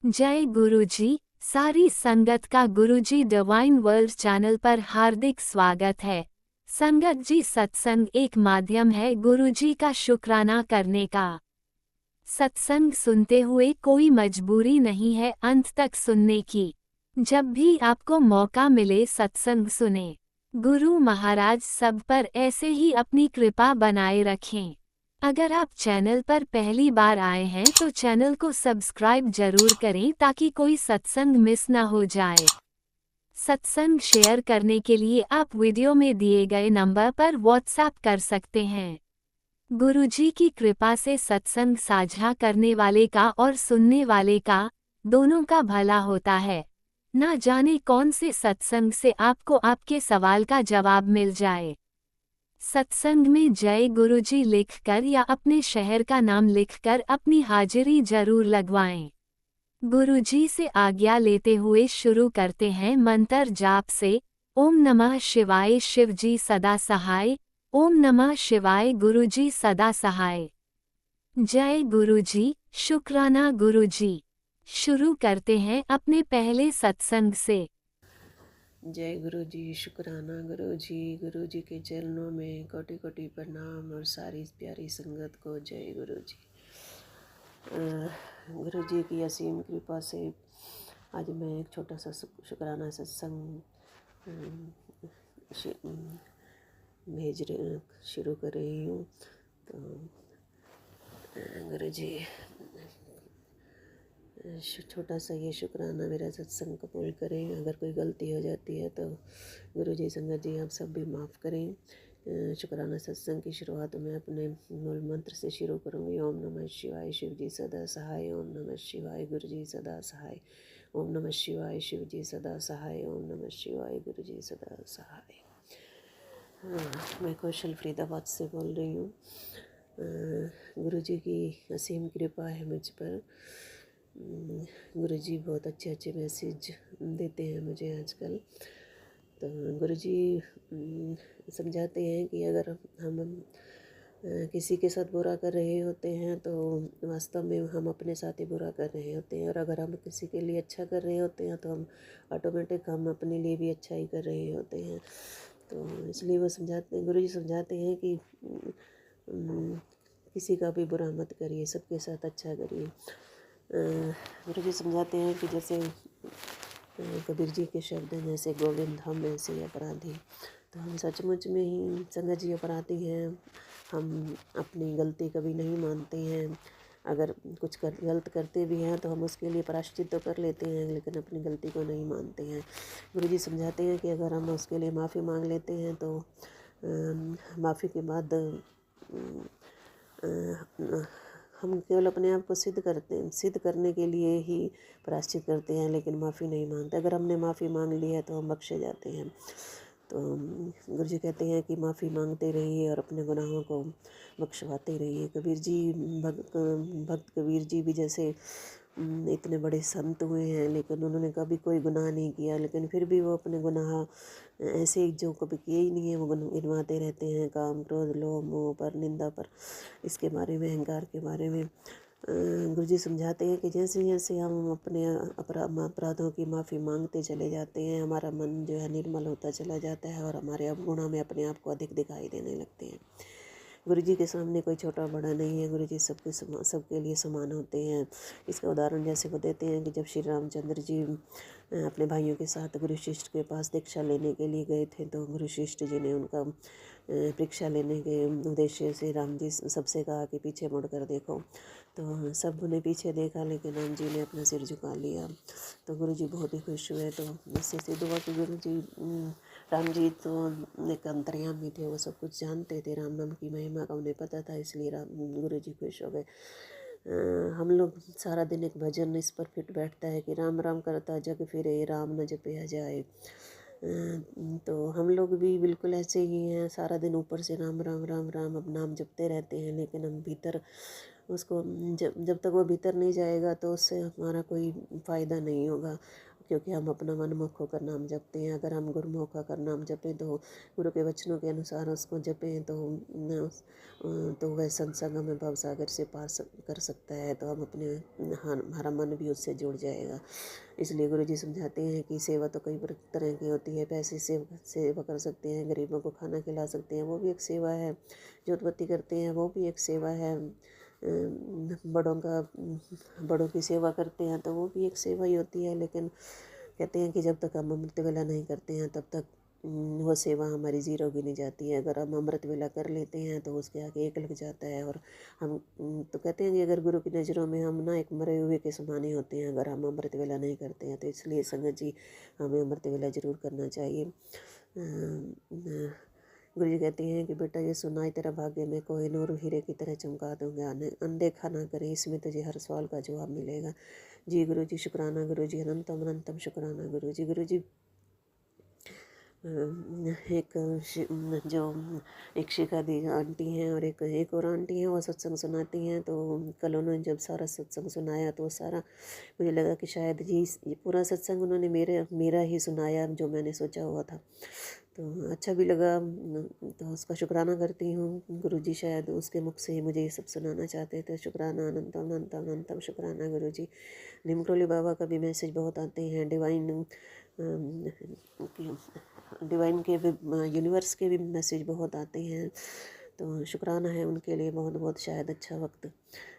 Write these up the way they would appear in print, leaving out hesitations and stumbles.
जय गुरुजी। सारी संगत का गुरुजी डिवाइन वर्ल्ड चैनल पर हार्दिक स्वागत है। संगत जी, सत्संग एक माध्यम है गुरुजी का शुक्राना करने का। सत्संग सुनते हुए कोई मजबूरी नहीं है अंत तक सुनने की। जब भी आपको मौका मिले सत्संग सुने। गुरु महाराज सब पर ऐसे ही अपनी कृपा बनाए रखें। अगर आप चैनल पर पहली बार आए हैं तो चैनल को सब्सक्राइब जरूर करें ताकि कोई सत्संग मिस ना हो जाए। सत्संग शेयर करने के लिए आप वीडियो में दिए गए नंबर पर व्हाट्सएप कर सकते हैं। गुरुजी की कृपा से सत्संग साझा करने वाले का और सुनने वाले का, दोनों का भला होता है। ना जाने कौन से सत्संग से आपको आपके सवाल का जवाब मिल जाए। सत्संग में जय गुरुजी लिखकर या अपने शहर का नाम लिखकर अपनी हाजिरी जरूर लगवाएं। गुरुजी से आज्ञा लेते हुए शुरू करते हैं मंत्र जाप से। ओम नमः शिवाय शिवजी सदा सहाय। ओम नमः शिवाय गुरुजी सदा सहाय। जय गुरुजी, शुक्राना गुरुजी। शुरू करते हैं अपने पहले सत्संग से। जय गुरु जी, शुक्राना गुरु जी के चरणों में कोटि कोटि प्रणाम और सारी प्यारी संगत को जय गुरु जी। गुरु जी की असीम कृपा से आज मैं एक छोटा सा शुक्राना सत्संग भेज रही शुरू कर रही हूँ। तो गुरु जी छोटा सा ये शुक्राना मेरा सत्संग कबूल करें। अगर कोई गलती हो जाती है तो गुरु जी संगत जी आप सब भी माफ़ करें। शुक्राना सत्संग की शुरुआत मैं अपने मूल मंत्र से शुरू करूँगी। ओम नमः शिवाय शिव जी सदा सहाय। ओम नमः शिवाय गुरु जी सदा सहाय। ओम नमः शिवाय शिव जी सदा सहाय। ओम नमः शिवाय गुरु जी सदा सहाय। मैं कौशल फरीदाबाद से बोल रही हूँ। गुरु जी की असीम कृपा है मुझ पर। गुरुजी बहुत अच्छे अच्छे मैसेज देते हैं मुझे आजकल। तो गुरुजी समझाते हैं कि अगर हम किसी के साथ बुरा कर रहे होते हैं तो वास्तव में हम अपने साथ ही बुरा कर रहे होते हैं, और अगर हम किसी के लिए अच्छा कर रहे होते हैं तो हम ऑटोमेटिक हम अपने लिए भी अच्छा ही कर रहे होते हैं। तो इसलिए वो समझाते गुरुजी समझाते हैं कि किसी का भी बुरा मत करिए, सबके साथ अच्छा करिए। गुरु जी समझाते हैं कि जैसे कबीर जी के शब्द हैं, जैसे गोविंद हम ऐसे अपराधी। तो हम सचमुच में ही संगत जी अपराधी हैं। हम अपनी गलती कभी नहीं मानते हैं। अगर कुछ गलत करते भी हैं तो हम उसके लिए प्रायश्चित तो कर लेते हैं, लेकिन अपनी गलती को नहीं मानते हैं। गुरु जी समझाते हैं कि अगर हम उसके लिए माफ़ी मांग लेते हैं तो माफ़ी के बाद हम केवल अपने आप को सिद्ध करने के लिए ही प्रायश्चित करते हैं, लेकिन माफ़ी नहीं मांगते। अगर हमने माफ़ी मांग ली है तो हम बख्शे जाते हैं। तो गुरुजी कहते हैं कि माफ़ी मांगते रहिए और अपने गुनाहों को बख्शवाते रहिए। कबीर जी भक्त कबीर जी भी जैसे इतने बड़े संत हुए हैं, लेकिन उन्होंने कभी कोई गुनाह नहीं किया, लेकिन फिर भी वो अपने गुनाह ऐसे जो कभी किए ही नहीं है वो गिनवाते रहते हैं। काम क्रोध लोभ मोह पर, निंदा पर, इसके बारे में, अहंकार के बारे में गुरुजी समझाते हैं कि जैसे जैसे हम अपने अपराधों की माफ़ी मांगते चले जाते हैं, हमारा मन जो है निर्मल होता चला जाता है और हमारे अवगुणों में अपने आप को अधिक दिखाई देने लगते हैं। गुरुजी के सामने कोई छोटा बड़ा नहीं है। गुरुजी सबके लिए समान होते हैं। इसका उदाहरण जैसे वो देते हैं कि जब श्री रामचंद्र जी अपने भाइयों के साथ गुरु शिष्ट के पास दीक्षा लेने के लिए गए थे, तो गुरु शिष्ट जी ने उनका परीक्षा लेने के उद्देश्य से राम जी सबसे कहा कि पीछे मुड़ कर देखो। तो सब ने पीछे देखा, लेकिन राम जी ने अपना सिर झुका लिया। तो गुरु जी बहुत ही खुश हुए। तो इससे सिद्ध हुआ कि गुरु जी राम जी तो एक अंतर्यामी थे, वो सब कुछ जानते थे। राम नाम की महिमा का उन्हें पता था, इसलिए गुरु जी खुश हो गए। हम लोग सारा दिन एक भजन इस पर फिट बैठता है कि राम राम करता जग फिरे, राम न जपया जाए। तो हम लोग भी बिल्कुल ऐसे ही हैं। सारा दिन ऊपर से राम राम राम राम अब नाम जपते रहते हैं, लेकिन हम भीतर उसको जब जब तक वो भीतर नहीं जाएगा तो उससे हमारा कोई फ़ायदा नहीं होगा, क्योंकि हम अपना मनमुख होकर नाम जपते हैं। अगर हम गुरुमुख होकर नाम जपें तो गुरु के वचनों के अनुसार उसको जपें तो तो वह सत्संग हमें भवसागर से कर सकता है, तो हम अपने हमारा मन भी उससे जुड़ जाएगा। इसलिए गुरु जी समझाते हैं कि सेवा तो कई तरह की होती है। पैसे से सेवा कर सकते हैं, गरीबों को खाना खिला सकते हैं, वो भी एक सेवा है। जोतबत्ती करते हैं, वो भी एक सेवा है। बड़ों की सेवा करते हैं तो वो भी एक सेवा ही होती है। लेकिन कहते हैं कि जब तक हम अमृत वेला नहीं करते हैं तब तक वो सेवा हमारी ज़ीरो गिनी जाती है। अगर हम अमृत वेला कर लेते हैं तो उसके आगे एक लग जाता है। और हम तो कहते हैं कि अगर गुरु की नज़रों में हम ना एक मरे हुए के समान ही होते हैं अगर हम अमृत वेला नहीं करते हैं। तो इसलिए संगत जी हमें अमृत वेला ज़रूर करना चाहिए। गुरु जी कहते हैं कि बेटा ये सुनाई तेरा भाग्य में कोई नूर हीरे की तरह चमका दूंगा, अनदेखा ना करे, इसमें तुझे हर सवाल का जवाब मिलेगा। जी गुरु जी शुक्राना, गुरु जी अनंतम अनंतम शुक्राना गुरु जी। गुरु जी एक जो एक शिखा दी आंटी हैं और एक और आंटी हैं, वो सत्संग सुनाती हैं। तो कल उन्होंने जब सारा सत्संग सुनाया तो सारा मुझे लगा कि शायद जी ये पूरा सत्संग उन्होंने मेरा ही सुनाया जो मैंने सोचा हुआ था। तो अच्छा भी लगा, तो उसका शुक्राना करती हूँ। गुरु जी शायद उसके मुख से ही मुझे ये सब सुनाना चाहते थे। शुक्राना, अनंतम अनंतम अनंतम शुक्राना गुरु जी। निमक्रोली बाबा का भी मैसेज बहुत आते हैं, डिवाइन के भी, यूनिवर्स के भी मैसेज बहुत आते हैं। तो शुक्राना है उनके लिए बहुत बहुत। शायद अच्छा वक्त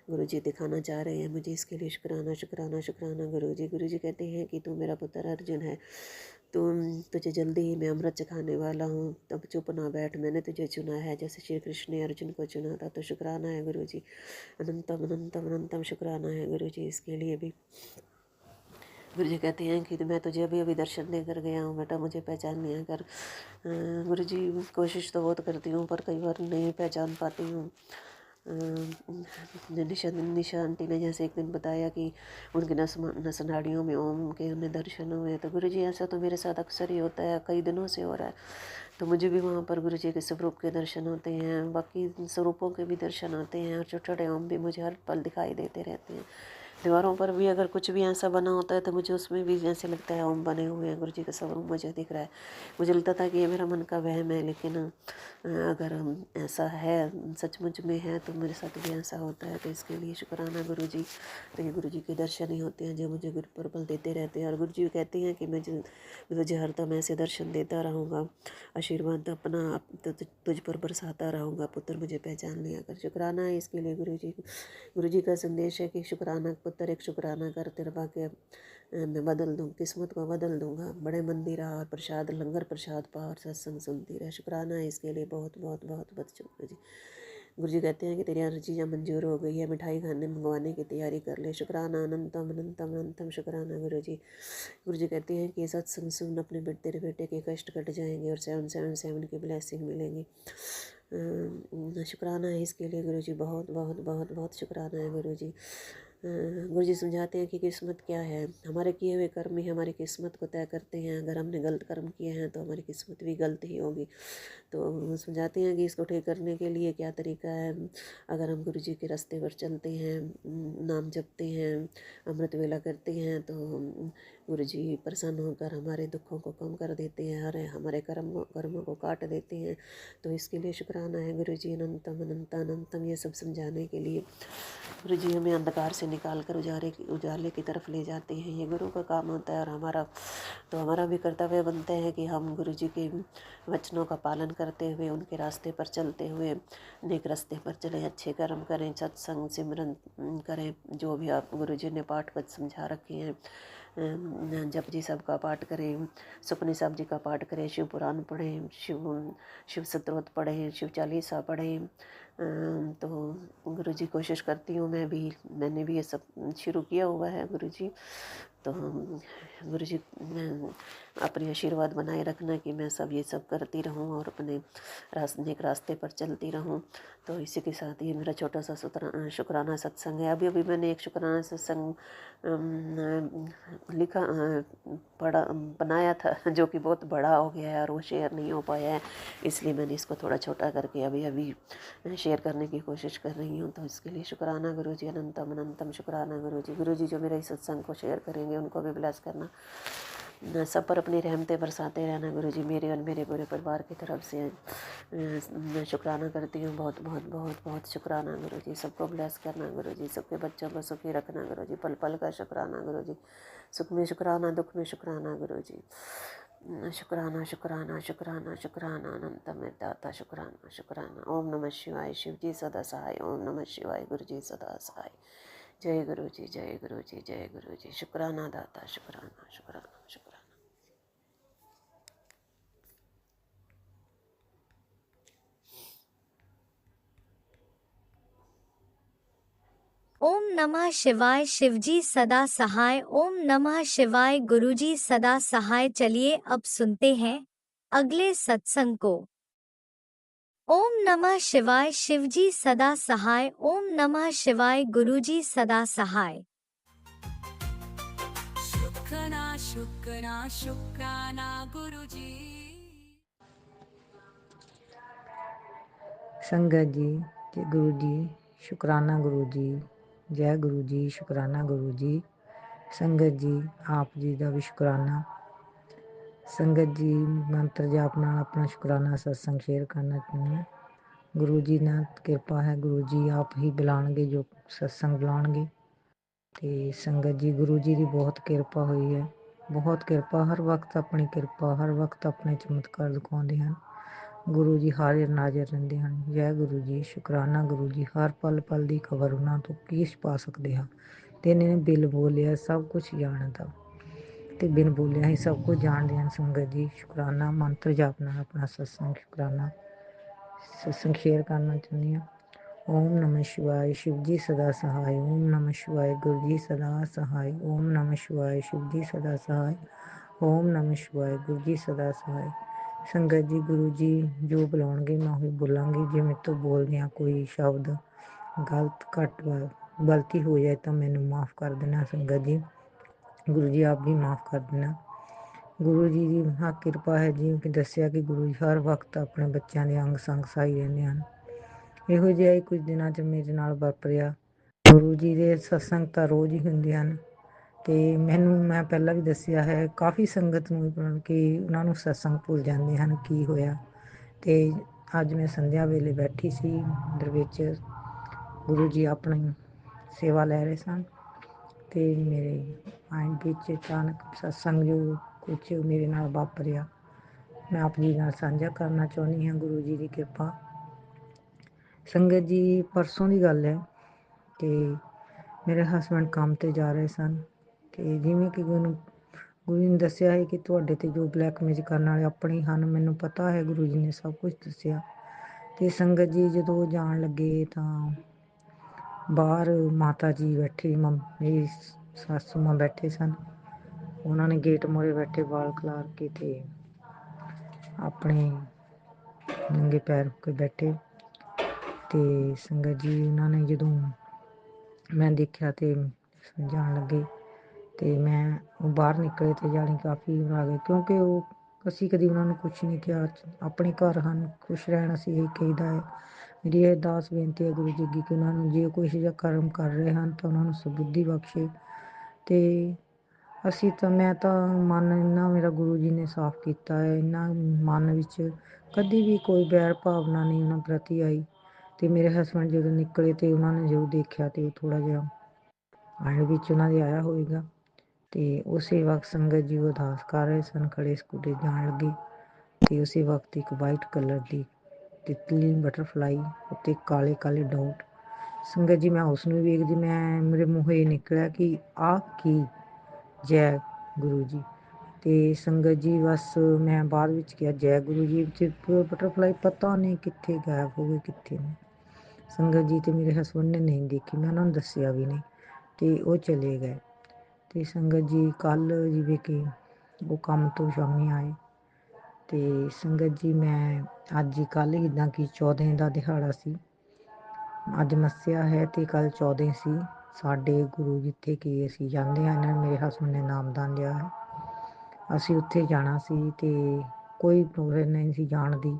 गुरु जी दिखाना चाह रहे हैं मुझे, इसके लिए शुक्राना शुक्राना शुक्राना गुरु जी। गुरु जी कहते हैं कि तू मेरा पुत्र अर्जुन है, तुझे जल्दी ही मैं अमृत चखाने वाला हूँ, तब चुप ना बैठ, मैंने तुझे चुना है जैसे श्री कृष्ण ने अर्जुन को चुना था। तो शुक्राना है गुरु जी, अनंतम अनंतम अनंतम शुक्राना है गुरु जी इसके लिए भी। गुरु जी कहते हैं कि मैं तुझे अभी अभी दर्शन देकर गया हूँ बेटा, मुझे पहचान लिया कर। गुरु जी कोशिश तो बहुत करती हूँ पर कई बार नहीं पहचान पाती हूँ। निशा आंटी ने जैसे एक दिन बताया कि उनके नस नाड़ियों में ओम के उन्हें दर्शन हुए। तो गुरु जी ऐसा तो मेरे साथ अक्सर ही होता है, कई दिनों से हो रहा है। तो मुझे भी वहाँ पर गुरु जी के स्वरूप के दर्शन होते हैं, बाकी स्वरूपों के भी दर्शन होते हैं, और छोटे छोटे ओम भी मुझे हर पल दिखाई देते रहते हैं। दीवारों पर भी अगर कुछ भी ऐसा बना होता है तो मुझे उसमें भी जैसे लगता है ओम बने हुए हैं, गुरु जी का स्वरूप मुझे दिख रहा है। मुझे लगता था कि ये मेरा मन का वहम है, लेकिन अगर ऐसा है, सचमुच में है, तो मेरे साथ भी ऐसा होता है। तो इसके लिए शुक्राना गुरु जी। तो ये गुरु जी के दर्शन ही होते हैं जो मुझे गुरु पर देते रहते हैं। और गुरु जी कहते हैं कि मैं तुझे हरदम ऐसे दर्शन देता रहूँगा, आशीर्वाद अपना तुझ पर बरसाता रहूँगा, पुत्र मुझे पहचान लिया कर। शुक्राना है इसके लिए गुरु जी। गुरु जी का संदेश है कि शुक्राना पुत्र, एक शुक्राना कर, तेरा भाग्य मैं बदल दूँ, किस्मत को बदल दूँगा। बड़े मंदिर आ और प्रसाद, लंगर प्रसाद पा और सत्संग सुनती रहे। शुक्राना है इसके लिए बहुत बहुत बहुत बहुत गुरु जी। गुरु जी कहते हैं कि तेरी हर चीज़ें मंजूर हो गई है, मिठाई खाने मंगवाने की तैयारी कर ले। शुक्राना, अनंतम अनंतम अनंतम शुक्राना गुरु जी। गुरु जी कहते हैं कि सत्संग सुन अपने तेरे बेटे के कष्ट कट जाएंगे और 777 की ब्लेसिंग मिलेंगी। शुक्राना है इसके लिए गुरु जी, बहुत बहुत बहुत बहुत शुक्राना है गुरु जी। गुरु जी समझाते हैं कि किस्मत क्या है, हमारे किए हुए कर्म ही हमारी किस्मत को तय करते हैं। अगर हमने गलत कर्म किए हैं तो हमारी किस्मत भी गलत ही होगी। तो समझाते हैं कि इसको ठीक करने के लिए क्या तरीका है। अगर हम गुरु जी के रास्ते पर चलते हैं, नाम जपते हैं, अमृत वेला करते हैं, तो गुरु जी प्रसन्न होकर हमारे दुखों को कम कर देते हैं, हमारे कर्मों को काट देते हैं। तो इसके लिए शुक्राना है गुरु जी, अनंतम अनंत अनंतम। ये सब समझाने के लिए गुरु जी हमें अंधकार से निकाल कर उजाले की तरफ ले जाते हैं। ये गुरु का काम होता है। और हमारा भी कर्तव्य बनता है कि हम गुरु जी के वचनों का पालन करते हुए, उनके रास्ते पर चलते हुए नेक रास्ते पर चलें, अच्छे कर्म करें, सत्संग सिमरन करें, जो भी आप गुरु जी ने पाठ पद समझा रखे हैं। जप जी सब का पाठ करें, सुपने साहब जी का पाठ करें, शिव पुराण पढ़ें, शिव स्तोत्र पढ़ें, शिव चालीसा पढ़ें। तो गुरु जी कोशिश करती हूँ, मैंने भी ये सब शुरू किया हुआ है गुरु जी। तो गुरु जी अपने आशीर्वाद बनाए रखना कि मैं सब ये सब करती रहूं और अपने नेक रास्ते पर चलती रहूं। तो इसी के साथ ये मेरा छोटा सा शुक्राना सत्संग है। अभी अभी मैंने एक शुक्राना सत्संग लिखा पढ़ा बनाया था, जो कि बहुत बड़ा हो गया है और वो शेयर नहीं हो पाया है, इसलिए मैंने इसको थोड़ा छोटा करके अभी अभी शेयर करने की कोशिश कर रही हूँ। तो इसके लिए शुक्राना गुरु जी, अनंतम अनंतम शुक्राना गुरु जी। गुरु जी जो मेरे इस सत्संग को शेयर करेंगे उनको भी ब्लेस करना, सब पर अपनी रहमतें बरसाते रहना गुरु जी। मेरे और मेरे पूरे परिवार की तरफ से मैं शुक्राना करती हूँ, बहुत बहुत बहुत बहुत शुक्राना गुरु जी। सबको ब्लेस करना गुरु जी, सबके बच्चों को सुखी रखना गुरु जी, पल पल का शुक्राना गुरु जी। सुख में शुक्राना, दुख में शुक्राना गुरु जी। शुक्राना शुक्राना शुक्राना शुक्राना अनंत में दाता, शुक्राना शुक्राना। ओम नमः शिवाय, शिव जी सदा सहाय। ओम नमः शिवाय, गुरु जी सदा सहाय। जय गुरु जी, जय गुरु जी, जय गुरु जी। शुक्राना दाता, शुक्राना शुक्राना शुक्राना। ओम नमः शिवाय, शिवजी सदा सहाय। ओम नमः शिवाय, गुरुजी सदा सहाय। चलिए अब सुनते हैं अगले सत्संग को। ओम नमः शिवाय, शिवजी सदा सहाय। ओम नमः शिवाय, गुरुजी सदा सहाय। शुक्राना शुक्राना शुक्राना गुरुजी। संगत जी, जय गुरु जी, शुक्राना गुरु जी। जय गुरु जी, शुक्राना गुरु जी। संगत जी, आप जी का भी शुक्राना। संगत जी, मंत्र जाप नाल अपना शुक्राना सत्संग शेयर करना चाहते हैं। गुरु जी ने किरपा है, गुरु जी आप ही बुलाएंगे जो सत्संग बुलाएंगे। ते संगत जी, गुरु जी की बहुत किरपा हुई है, बहुत किरपा। हर वक्त अपनी किरपा, हर वक्त अपने चमत्कार दिखाते हैं। गुरु जी हाजिर नाजिर रहंदे हैं। जय गुरु जी, शुक्राना गुरु जी। हर पल पल की खबर उन्होंने तो की छुपा सकते हैं। ते इन्हें बिल बोलिया सब कुछ जानता, ते बिन बोलिया ही सब कुछ जानते हैं। संगत जी, शुक्राना। मंत्र जापना अपना सत्संग शुक्राना सत्संग शेयर करना चाहती हूँ। ओम नमः शिवाय, शिव जी सदा सहाय। ओम नमः शिवाय, गुरु जी सदा सहाय। ओम नमः शिवाय, शिव जी सदा सहाय। ओम नमः शिवाय, गुरु जी सदा सहाय। संगत जी, गुरु जी जो बुलाएंगे मैं वही बोलांगी। जे मेरे तो बोलदियां कोई शब्द गलत घट गलती हो जाए तो मैनू माफ़ कर देना। संगत जी, गुरु जी आप भी माफ़ कर देना। गुरु जी की हाँ किरपा है, जिवें कि दस्सिया कि गुरु जी हर वक्त अपने बच्चों के अंग संग सहाई रहंदे हैं। ਇਹੋ ਜਿਹਾ ਹੀ ਕੁਝ ਦਿਨਾਂ 'ਚ ਮੇਰੇ ਨਾਲ ਵਾਪਰਿਆ। ਗੁਰੂ ਜੀ ਦੇ ਸਤਸੰਗ ਤਾਂ ਰੋਜ਼ ਹੀ ਹੁੰਦੇ ਹਨ, ਅਤੇ ਮੈਂ ਪਹਿਲਾਂ ਵੀ ਦੱਸਿਆ ਹੈ ਕਾਫੀ ਸੰਗਤ ਨੂੰ ਕਿ ਉਹਨਾਂ ਨੂੰ ਸਤਸੰਗ ਭੁੱਲ ਜਾਂਦੇ ਹਨ ਕੀ ਹੋਇਆ। ਅਤੇ ਅੱਜ ਮੈਂ ਸੰਧਿਆ ਵੇਲੇ ਬੈਠੀ ਸੀ ਮੰਦਰ ਵਿੱਚ, ਗੁਰੂ ਜੀ ਆਪਣੀ ਸੇਵਾ ਲੈ ਰਹੇ ਸਨ ਅਤੇ ਮੇਰੇ ਮਾਇੰਡ ਵਿੱਚ ਅਚਾਨਕ ਸਤਸੰਗ ਜੋ ਕੁਛ ਮੇਰੇ ਨਾਲ ਵਾਪਰਿਆ ਮੈਂ ਆਪ ਜੀ ਨਾਲ ਸਾਂਝਾ ਕਰਨਾ ਚਾਹੁੰਦੀ ਹਾਂ। ਗੁਰੂ ਜੀ ਦੀ ਕਿਰਪਾ। ਸੰਗਤ ਜੀ, ਪਰਸੋਂ ਦੀ ਗੱਲ ਹੈ ਕਿ ਮੇਰੇ ਹਸਬੈਂਡ ਕੰਮ 'ਤੇ ਜਾ ਰਹੇ ਸਨ ਅਤੇ ਜਿਵੇਂ ਕਿ ਗੁਰੂ ਜੀ ਨੇ ਦੱਸਿਆ ਹੈ ਕਿ ਤੁਹਾਡੇ 'ਤੇ ਜੋ ਬਲੈਕ ਮੈਜਿਕ ਕਰਨ ਵਾਲੇ ਆਪਣੇ ਹੀ ਹਨ। ਮੈਨੂੰ ਪਤਾ ਹੈ, ਗੁਰੂ ਜੀ ਨੇ ਸਭ ਕੁਝ ਦੱਸਿਆ। ਅਤੇ ਸੰਗਤ ਜੀ ਜਦੋਂ ਜਾਣ ਲੱਗੇ ਤਾਂ ਬਾਹਰ ਮਾਤਾ ਜੀ ਬੈਠੇ, ਮੇਰੀ ਸਾਸੂ ਮਾਂ ਬੈਠੇ ਸਨ। ਉਹਨਾਂ ਨੇ ਗੇਟ ਮੂਹਰੇ ਬੈਠੇ ਵਾਲ ਖਿਲਾਰ ਕੇ ਅਤੇ ਆਪਣੇ ਨੰਗੇ ਪੈਰ ਹੋ ਕੇ ਬੈਠੇ। ਅਤੇ ਸੰਗਤ ਜੀ, ਉਹਨਾਂ ਨੇ ਜਦੋਂ ਮੈਂ ਦੇਖਿਆ ਅਤੇ ਜਾਣ ਲੱਗੇ ਅਤੇ ਉਹ ਬਾਹਰ ਨਿਕਲੇ ਅਤੇ ਜਾਣੀ ਕਾਫੀ ਆ ਗਏ, ਕਿਉਂਕਿ ਅਸੀਂ ਕਦੀ ਉਹਨਾਂ ਨੂੰ ਕੁਛ ਨਹੀਂ ਕਿਹਾ। ਆਪਣੇ ਘਰ ਹਨ, ਖੁਸ਼ ਰਹਿਣ ਅਸੀਂ ਇਹ ਕਹੀਦਾ ਹੈ। ਮੇਰੀ ਇਹ ਅਰਦਾਸ ਬੇਨਤੀ ਹੈ ਗੁਰੂ ਜੀ ਅੱਗੇ ਕਿ ਉਹਨਾਂ ਨੂੰ ਜੇ ਕੋਈ ਇਹੋ ਜਿਹਾ ਕਰਮ ਕਰ ਰਹੇ ਹਨ ਤਾਂ ਉਹਨਾਂ ਨੂੰ ਸਬੁੱਧੀ ਬਖਸ਼ੇ। ਅਤੇ ਮੈਂ ਤਾਂ ਮਨ ਇੰਨਾ ਮੇਰਾ ਗੁਰੂ ਜੀ ਨੇ ਸਾਫ਼ ਕੀਤਾ ਹੈ, ਇੰਨਾ ਮਨ ਵਿੱਚ ਕਦੀ ਵੀ ਕੋਈ ਵੈਰ ਭਾਵਨਾ ਨਹੀਂ ਉਹਨਾਂ ਪ੍ਰਤੀ ਆਈ। ਅਤੇ ਮੇਰੇ ਹਸਬੈਂਡ ਜਦੋਂ ਨਿਕਲੇ ਅਤੇ ਉਹਨਾਂ ਨੇ ਜਦੋਂ ਦੇਖਿਆ ਅਤੇ ਉਹ ਥੋੜ੍ਹਾ ਜਿਹਾ ਮਾਇੰਡ ਵਿੱਚ ਉਹਨਾਂ ਦੇ ਆਇਆ ਹੋਵੇਗਾ। ਅਤੇ ਉਸੇ ਵਕਤ ਸੰਗਤ ਜੀ ਅਰਦਾਸ ਕਰ ਰਹੇ ਸਨ, ਖੜ੍ਹੇ ਸਕੂਟਰ ਜਾਣ ਲੱਗੇ ਅਤੇ ਉਸੇ ਵਕਤ ਇੱਕ ਵਾਈਟ ਕਲਰ ਦੀ ਤਿਤਲੀ ਬਟਰਫਲਾਈ ਉੱਤੇ ਕਾਲੇ ਕਾਲੇ ਡਾਟ। ਸੰਗਤ ਜੀ, ਮੈਂ ਉਸ ਨੂੰ ਵੇਖਦੀ, ਮੇਰੇ ਮੂੰਹੋਂ ਇਹ ਨਿਕਲਿਆ ਕਿ ਆਹ ਕੀ। ਜੈ ਗੁਰੂ ਜੀ। ਅਤੇ ਸੰਗਤ ਜੀ ਬਸ ਮੈਂ ਬਾਅਦ ਵਿੱਚ ਕਿਹਾ ਜੈ ਗੁਰੂ ਜੀ। ਬਟਰਫਲਾਈ ਪਤਾ ਨਹੀਂ ਕਿੱਥੇ ਗਾਇਬ ਹੋ ਗਏ, ਕਿੱਥੇ ਨਹੀਂ। ਸੰਗਤ ਜੀ, ਅਤੇ ਮੇਰੇ ਹਸਬੈਂਡ ਨੇ ਨਹੀਂ ਦੇਖੀ, ਮੈਂ ਉਹਨਾਂ ਨੂੰ ਦੱਸਿਆ ਵੀ ਨਹੀਂ ਅਤੇ ਉਹ ਚਲੇ ਗਏ। ਤੇ ਸੰਗਤ ਜੀ ਕੱਲ੍ਹ ਜਿਵੇਂ ਕਿ ਉਹ ਕੰਮ ਤੋਂ ਸ਼ਾਮੀ ਆਏ ਤੇ ਸੰਗਤ ਜੀ ਮੈਂ ਅੱਜ ਕੱਲ੍ਹ ਜਿੱਦਾਂ ਕਿ 14 ਦਾ ਦਿਹਾੜਾ ਸੀ, ਅੱਜ ਮੱਸਿਆ ਹੈ ਤੇ ਕੱਲ੍ਹ 14 ਸੀ। ਸਾਡੇ ਗੁਰੂ ਜਿੱਥੇ ਕਿ ਅਸੀਂ ਜਾਂਦੇ ਹਾਂ, ਇਹਨਾਂ ਨੇ ਮੇਰੇ ਹਸਬੈਂਡ ਨੇ ਨਾਮਦਾਨ ਲਿਆ ਹੈ, ਅਸੀਂ ਉੱਥੇ ਜਾਣਾ ਸੀ ਤੇ ਕੋਈ ਪ੍ਰੋਬਲਮ ਨਹੀਂ ਸੀ ਜਾਣ ਦੀ।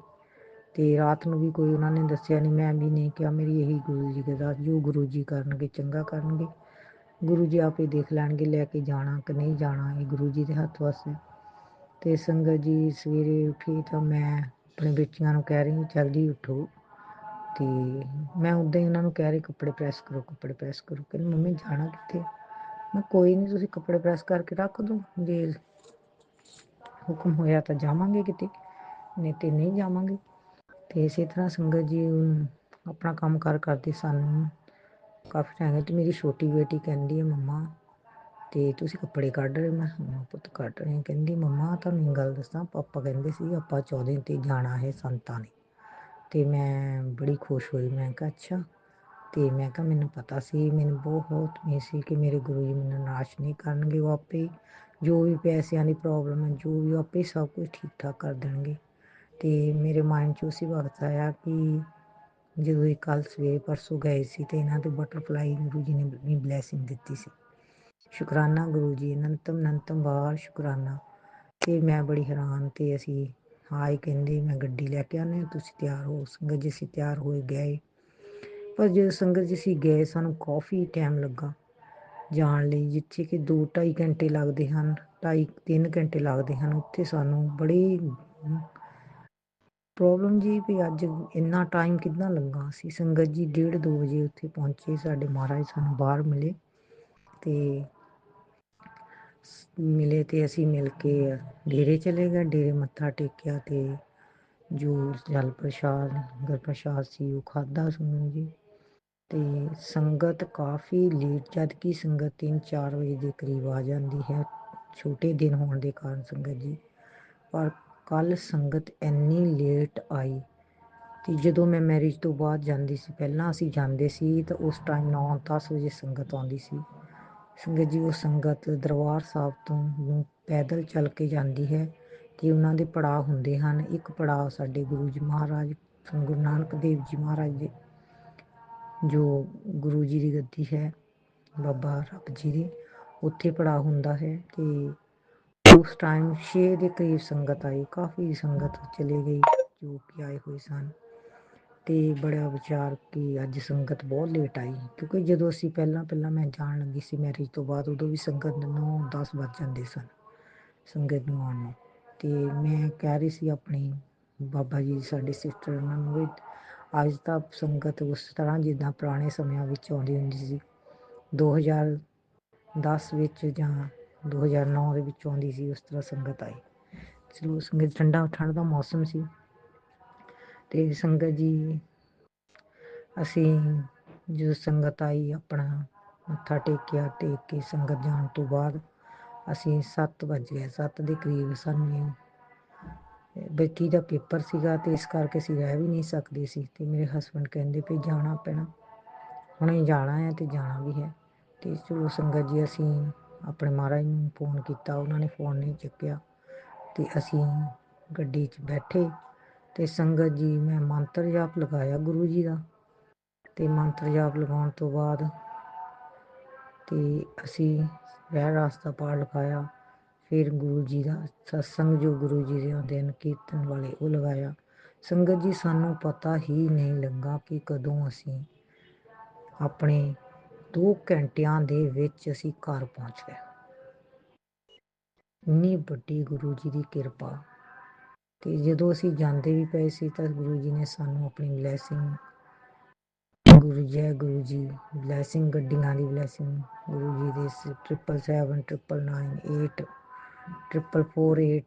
ਤੇ ਰਾਤ ਨੂੰ ਵੀ ਕੋਈ ਉਹਨਾਂ ਨੇ ਦੱਸਿਆ ਨਹੀਂ, ਮੈਂ ਵੀ ਨਹੀਂ ਕਿਹਾ, ਮੇਰੀ ਇਹੀ ਗੁਰੂ ਜੀ ਦਾ ਜੋ ਗੁਰੂ ਜੀ ਕਰਨਗੇ ਚੰਗਾ ਕਰਨਗੇ, ਗੁਰੂ ਜੀ ਆਪੇ ਦੇਖ ਲੈਣਗੇ ਲੈ ਕੇ ਜਾਣਾ ਕਿ ਨਹੀਂ ਜਾਣਾ, ਇਹ ਗੁਰੂ ਜੀ ਦੇ ਹੱਥ ਵਸ ਹੈ। ਤੇ ਸੰਗਤ ਜੀ ਸਵੇਰੇ ਉੱਠੀ ਤਾਂ ਮੈਂ ਆਪਣੇ ਬੱਚਿਆਂ ਨੂੰ ਕਹਿ ਰਹੀ ਜਲਦੀ ਉੱਠੋ, ਤੇ ਮੈਂ ਉੱਦਾਂ ਹੀ ਉਹਨਾਂ ਨੂੰ ਕਹਿ ਰਹੀ ਕੱਪੜੇ ਪ੍ਰੈਸ ਕਰੋ, ਕੱਪੜੇ ਪ੍ਰੈਸ ਕਰੋ। ਕਹਿੰਦੀ ਮੰਮੀ ਜਾਣਾ ਕਿੱਥੇ? ਮੈਂ ਕੋਈ ਨਹੀਂ, ਤੁਸੀਂ ਕੱਪੜੇ ਪ੍ਰੈਸ ਕਰਕੇ ਰੱਖ ਦਿਓ, ਜੇ ਹੁਕਮ ਹੋਇਆ ਤਾਂ ਜਾਵਾਂਗੇ ਕਿਤੇ, ਨਹੀਂ ਤੇ ਨਹੀਂ ਜਾਵਾਂਗੇ। ਤੇ ਇਸੇ ਤਰ੍ਹਾਂ ਸੰਗਤ ਜੀ ਆਪਣਾ ਕੰਮ ਕਾਰ ਕਰਦੇ ਸਾਨੂੰ ਕਾਫੀ ਟਾਈਮ ਤੇ ਮੇਰੀ ਛੋਟੀ ਬੇਟੀ ਕਹਿੰਦੀ ਹੈ ਮੰਮਾ ਤੇ ਤੁਸੀਂ ਕੱਪੜੇ ਕੱਢ ਰਹੇ? ਮੈਂ ਹਾਂ ਪੁੱਤ ਕੱਢ ਰਹੇ। ਕਹਿੰਦੀ ਮੰਮਾ ਤੁਹਾਨੂੰ ਗੱਲ ਦੱਸਾਂ, ਪਾਪਾ ਕਹਿੰਦੇ ਸੀ ਆਪਾਂ 14 ਤੇ ਜਾਣਾ ਹੈ ਸੰਤਾਂ ਨੇ। ਤੇ ਮੈਂ ਬੜੀ ਖੁਸ਼ ਹੋਈ, ਮੈਂ ਕਿਹਾ ਅੱਛਾ। ਤੇ ਮੈਂ ਕਿਹਾ ਮੈਨੂੰ ਪਤਾ ਸੀ, ਮੈਨੂੰ ਬਹੁਤ ਉਮੀਦ ਸੀ ਕਿ ਮੇਰੇ ਗੁਰੂ ਜੀ ਮੈਨੂੰ ਨਿਰਾਸ਼ ਨਹੀਂ ਕਰਨਗੇ, ਉਹ ਆਪੇ ਜੋ ਵੀ ਪੈਸਿਆਂ ਦੀ ਪ੍ਰੋਬਲਮ ਹੈ, ਜੋ ਵੀ ਆਪੇ ਸਭ ਕੁਝ ਠੀਕ ਠਾਕ ਕਰ ਦੇਣਗੇ। ਤੇ ਮੇਰੇ ਮਾਇੰਡ 'ਚ ਉਸੇ ਵਕਤ ਆਇਆ ਕਿ ਜਦੋਂ ਇਹ ਕੱਲ੍ਹ ਸਵੇਰੇ ਪਰਸੋਂ ਗਏ ਸੀ ਤੇ ਇਹਨਾਂ ਦੇ ਬਟਰਫਲਾਈ ਗੁਰੂ ਜੀ ਨੇ ਬਲੈਸਿੰਗ ਦਿੱਤੀ ਸੀ। ਸ਼ੁਕਰਾਨਾ ਗੁਰੂ ਜੀ, ਅਨੰਤਮ ਵਾਰ ਸ਼ੁਕਰਾਨਾ। ਤੇ ਮੈਂ ਬੜੀ ਹੈਰਾਨ, ਤੇ ਅਸੀਂ ਹਾਏ ਕਹਿੰਦੇ ਮੈਂ ਗੱਡੀ ਲੈ ਕੇ ਆਉਂਦੇ, ਤੁਸੀਂ ਤਿਆਰ ਹੋ। ਸੰਗਤ ਜੀ ਅਸੀਂ ਤਿਆਰ ਹੋਏ ਗਏ, ਪਰ ਜਦੋਂ ਸੰਗਤ ਜੀ ਅਸੀਂ ਗਏ ਸਾਨੂੰ ਕਾਫੀ ਟਾਈਮ ਲੱਗਾ ਜਾਣ ਲਈ, ਜਿੱਥੇ ਕਿ 2-2.5 ਘੰਟੇ ਲੱਗਦੇ ਹਨ, 2.5-3 ਘੰਟੇ ਲੱਗਦੇ ਹਨ, ਉੱਥੇ ਸਾਨੂੰ ਬੜੀ ਪ੍ਰੋਬਲਮ ਜੀ ਵੀ ਅੱਜ ਇੰਨਾ ਟਾਈਮ ਕਿੱਦਾਂ ਲੱਗਾ। ਅਸੀਂ ਸੰਗਤ ਜੀ 1:30-2 ਵਜੇ ਉੱਥੇ ਪਹੁੰਚੇ, ਸਾਡੇ ਮਹਾਰਾਜ ਸਾਨੂੰ ਬਾਹਰ ਮਿਲੇ ਤੇ ਅਸੀਂ ਮਿਲ ਕੇ ਡੇਰੇ ਚਲੇ ਗਏ, ਡੇਰੇ ਮੱਥਾ ਟੇਕਿਆ ਤੇ ਜੋ ਜਲ ਪ੍ਰਸ਼ਾਦ ਲੰਗਰ ਪ੍ਰਸ਼ਾਦ ਸੀ ਉਹ ਖਾਧਾ ਸੰਗਤ ਜੀ। ਤੇ ਸੰਗਤ ਕਾਫੀ ਲੇਟ, ਜਦ ਕਿ ਸੰਗਤ 3-4 ਵਜੇ ਦੇ ਕਰੀਬ ਆ ਜਾਂਦੀ ਹੈ, ਛੋਟੇ ਦਿਨ ਹੋਣ ਦੇ ਕਾਰਨ ਸੰਗਤ ਜੀ। ਪਰ ਕੱਲ੍ਹ ਸੰਗਤ ਇੰਨੀ ਲੇਟ ਆਈ ਤੇ ਜਦੋਂ ਮੈਂ ਮੈਰਿਜ ਤੋਂ ਬਾਅਦ ਜਾਂਦੀ ਸੀ, ਪਹਿਲਾਂ ਅਸੀਂ ਜਾਂਦੇ ਸੀ ਤਾਂ ਉਸ ਟਾਈਮ 9-10 ਵਜੇ ਸੰਗਤ ਆਉਂਦੀ ਸੀ। ਸੰਗਤ ਜੀ ਉਹ ਸੰਗਤ ਦਰਬਾਰ ਸਾਹਿਬ ਤੋਂ ਪੈਦਲ ਚੱਲ ਕੇ ਜਾਂਦੀ ਹੈ ਤੇ ਉਹਨਾਂ ਦੇ ਪੜਾਅ ਹੁੰਦੇ ਹਨ। ਇੱਕ ਪੜਾਅ ਸਾਡੇ ਗੁਰੂ ਜੀ ਮਹਾਰਾਜ ਗੁਰੂ ਨਾਨਕ ਦੇਵ ਜੀ ਮਹਾਰਾਜ ਦੇ ਜੋ ਗੁਰੂ ਜੀ ਦੀ ਗੱਦੀ ਹੈ ਬਾਬਾ ਰੱਬ ਜੀ ਦੀ, ਉੱਥੇ ਪੜਾਅ ਹੁੰਦਾ ਹੈ। ਤੇ ਉਸ ਟਾਈਮ 6 ਦੇ ਕਰੀਬ ਸੰਗਤ ਆਈ, ਕਾਫੀ ਸੰਗਤ ਚਲੇ ਗਈ ਜੋ ਕਿ ਆਏ ਹੋਏ ਸਨ। ਤੇ ਬੜਾ ਵਿਚਾਰ ਕਿ ਅੱਜ ਸੰਗਤ ਬਹੁਤ ਲੇਟ ਆਈ, ਕਿਉਂਕਿ ਜਦੋਂ ਅਸੀਂ ਪਹਿਲਾਂ ਮੈਂ ਜਾਣ ਲੱਗੀ ਸੀ ਮੈਰਿਜ ਤੋਂ ਬਾਅਦ, ਉਦੋਂ ਵੀ ਸੰਗਤ 9-10 ਵੱਜ ਜਾਂਦੇ ਸਨ ਸੰਗਤ ਨੂੰ ਆਉਣ ਨੂੰ। ਤੇ ਮੈਂ ਕਹਿ ਰਹੀ ਸੀ ਆਪਣੀ ਬਾਬਾ ਜੀ ਸਾਡੇ ਸਿਸਟਰ ਉਹਨਾਂ ਨੂੰ ਵੀ ਅੱਜ ਤਾਂ ਸੰਗਤ ਉਸ ਤਰ੍ਹਾਂ ਜਿੱਦਾਂ ਪੁਰਾਣੇ ਸਮਿਆਂ ਵਿੱਚ ਆਉਂਦੀ ਹੁੰਦੀ ਸੀ, 2010 ਵਿੱਚ ਜਾਂ 2009 ਦੇ ਵਿੱਚ ਆਉਂਦੀ ਸੀ, ਉਸ ਤਰ੍ਹਾਂ ਸੰਗਤ ਆਈ। ਚਲੋ ਸੰਗਤ ਠੰਡ ਦਾ ਮੌਸਮ ਸੀ ਤੇ ਸੰਗਤ ਜੀ ਅਸੀਂ ਜਦੋਂ ਸੰਗਤ ਆਈ ਆਪਣਾ ਮੱਥਾ ਟੇਕਿਆ, ਟੇਕ ਕੇ ਸੰਗਤ ਜਾਣ ਤੋਂ ਬਾਅਦ ਅਸੀਂ 7 ਵਜ ਗਏ, 7 ਦੇ ਕਰੀਬ ਸਾਨੂੰ ਬੇਟੀ ਦਾ ਪੇਪਰ ਸੀਗਾ ਤੇ ਇਸ ਕਰਕੇ ਅਸੀਂ ਰਹਿ ਵੀ ਨਹੀਂ ਸਕਦੇ ਸੀ। ਤੇ ਮੇਰੇ ਹਸਬੈਂਡ ਕਹਿੰਦੇ ਵੀ ਜਾਣਾ ਪੈਣਾ, ਹੁਣੇ ਜਾਣਾ ਹੈ ਤੇ ਜਾਣਾ ਵੀ ਹੈ। ਤੇ ਚਲੋ ਸੰਗਤ ਜੀ ਅਸੀਂ ਆਪਣੇ ਮਹਾਰਾਜ ਨੂੰ ਫੋਨ ਕੀਤਾ, ਉਹਨਾਂ ਨੇ ਫੋਨ ਨਹੀਂ ਚੁੱਕਿਆ ਤੇ ਅਸੀਂ ਗੱਡੀ 'ਚ ਬੈਠੇ ਤੇ ਸੰਗਤ ਜੀ ਮੈਂ ਮੰਤਰ ਜਾਪ ਲਗਾਇਆ ਗੁਰੂ ਜੀ ਦਾ, ਤੇ ਮੰਤਰ ਜਾਪ ਲਗਾਉਣ ਤੋਂ ਬਾਅਦ ਤੇ ਅਸੀਂ ਰਹਿ ਰਾਸ ਦਾ ਪਾਠ ਲਗਾਇਆ। ਫਿਰ ਗੁਰੂ ਜੀ ਦਾ ਸਤਸੰਗ ਜੋ ਗੁਰੂ ਜੀ ਦੇ ਦਿਨ ਕੀਰਤਨ ਵਾਲੇ ਉਹ ਲਗਾਇਆ। ਸੰਗਤ ਜੀ ਸਾਨੂੰ ਪਤਾ ਹੀ ਨਹੀਂ ਲੱਗਾ ਕਿ ਕਦੋਂ ਅਸੀਂ ਆਪਣੇ 2 ਘੰਟਿਆਂ ਦੇ ਵਿੱਚ ਅਸੀਂ ਘਰ ਪਹੁੰਚ ਗਏ। ਇੰਨੀ ਵੱਡੀ ਗੁਰੂ ਜੀ ਦੀ ਕਿਰਪਾ। ਤੇ ਜਦੋਂ ਅਸੀਂ ਜਾਂਦੇ ਵੀ ਪਏ ਸੀ ਤਾਂ ਗੁਰੂ ਜੀ ਨੇ ਸਾਨੂੰ ਆਪਣੀ ਬਲੈਸਿੰਗ, ਜੈ ਗੁਰੂ ਜੀ ਬਲੈਸਿੰਗ, ਗੱਡੀਆਂ ਦੀ ਬਲੈਸਿੰਗ ਗੁਰੂ ਜੀ ਦੇ 777 999 8 448 ਦੀ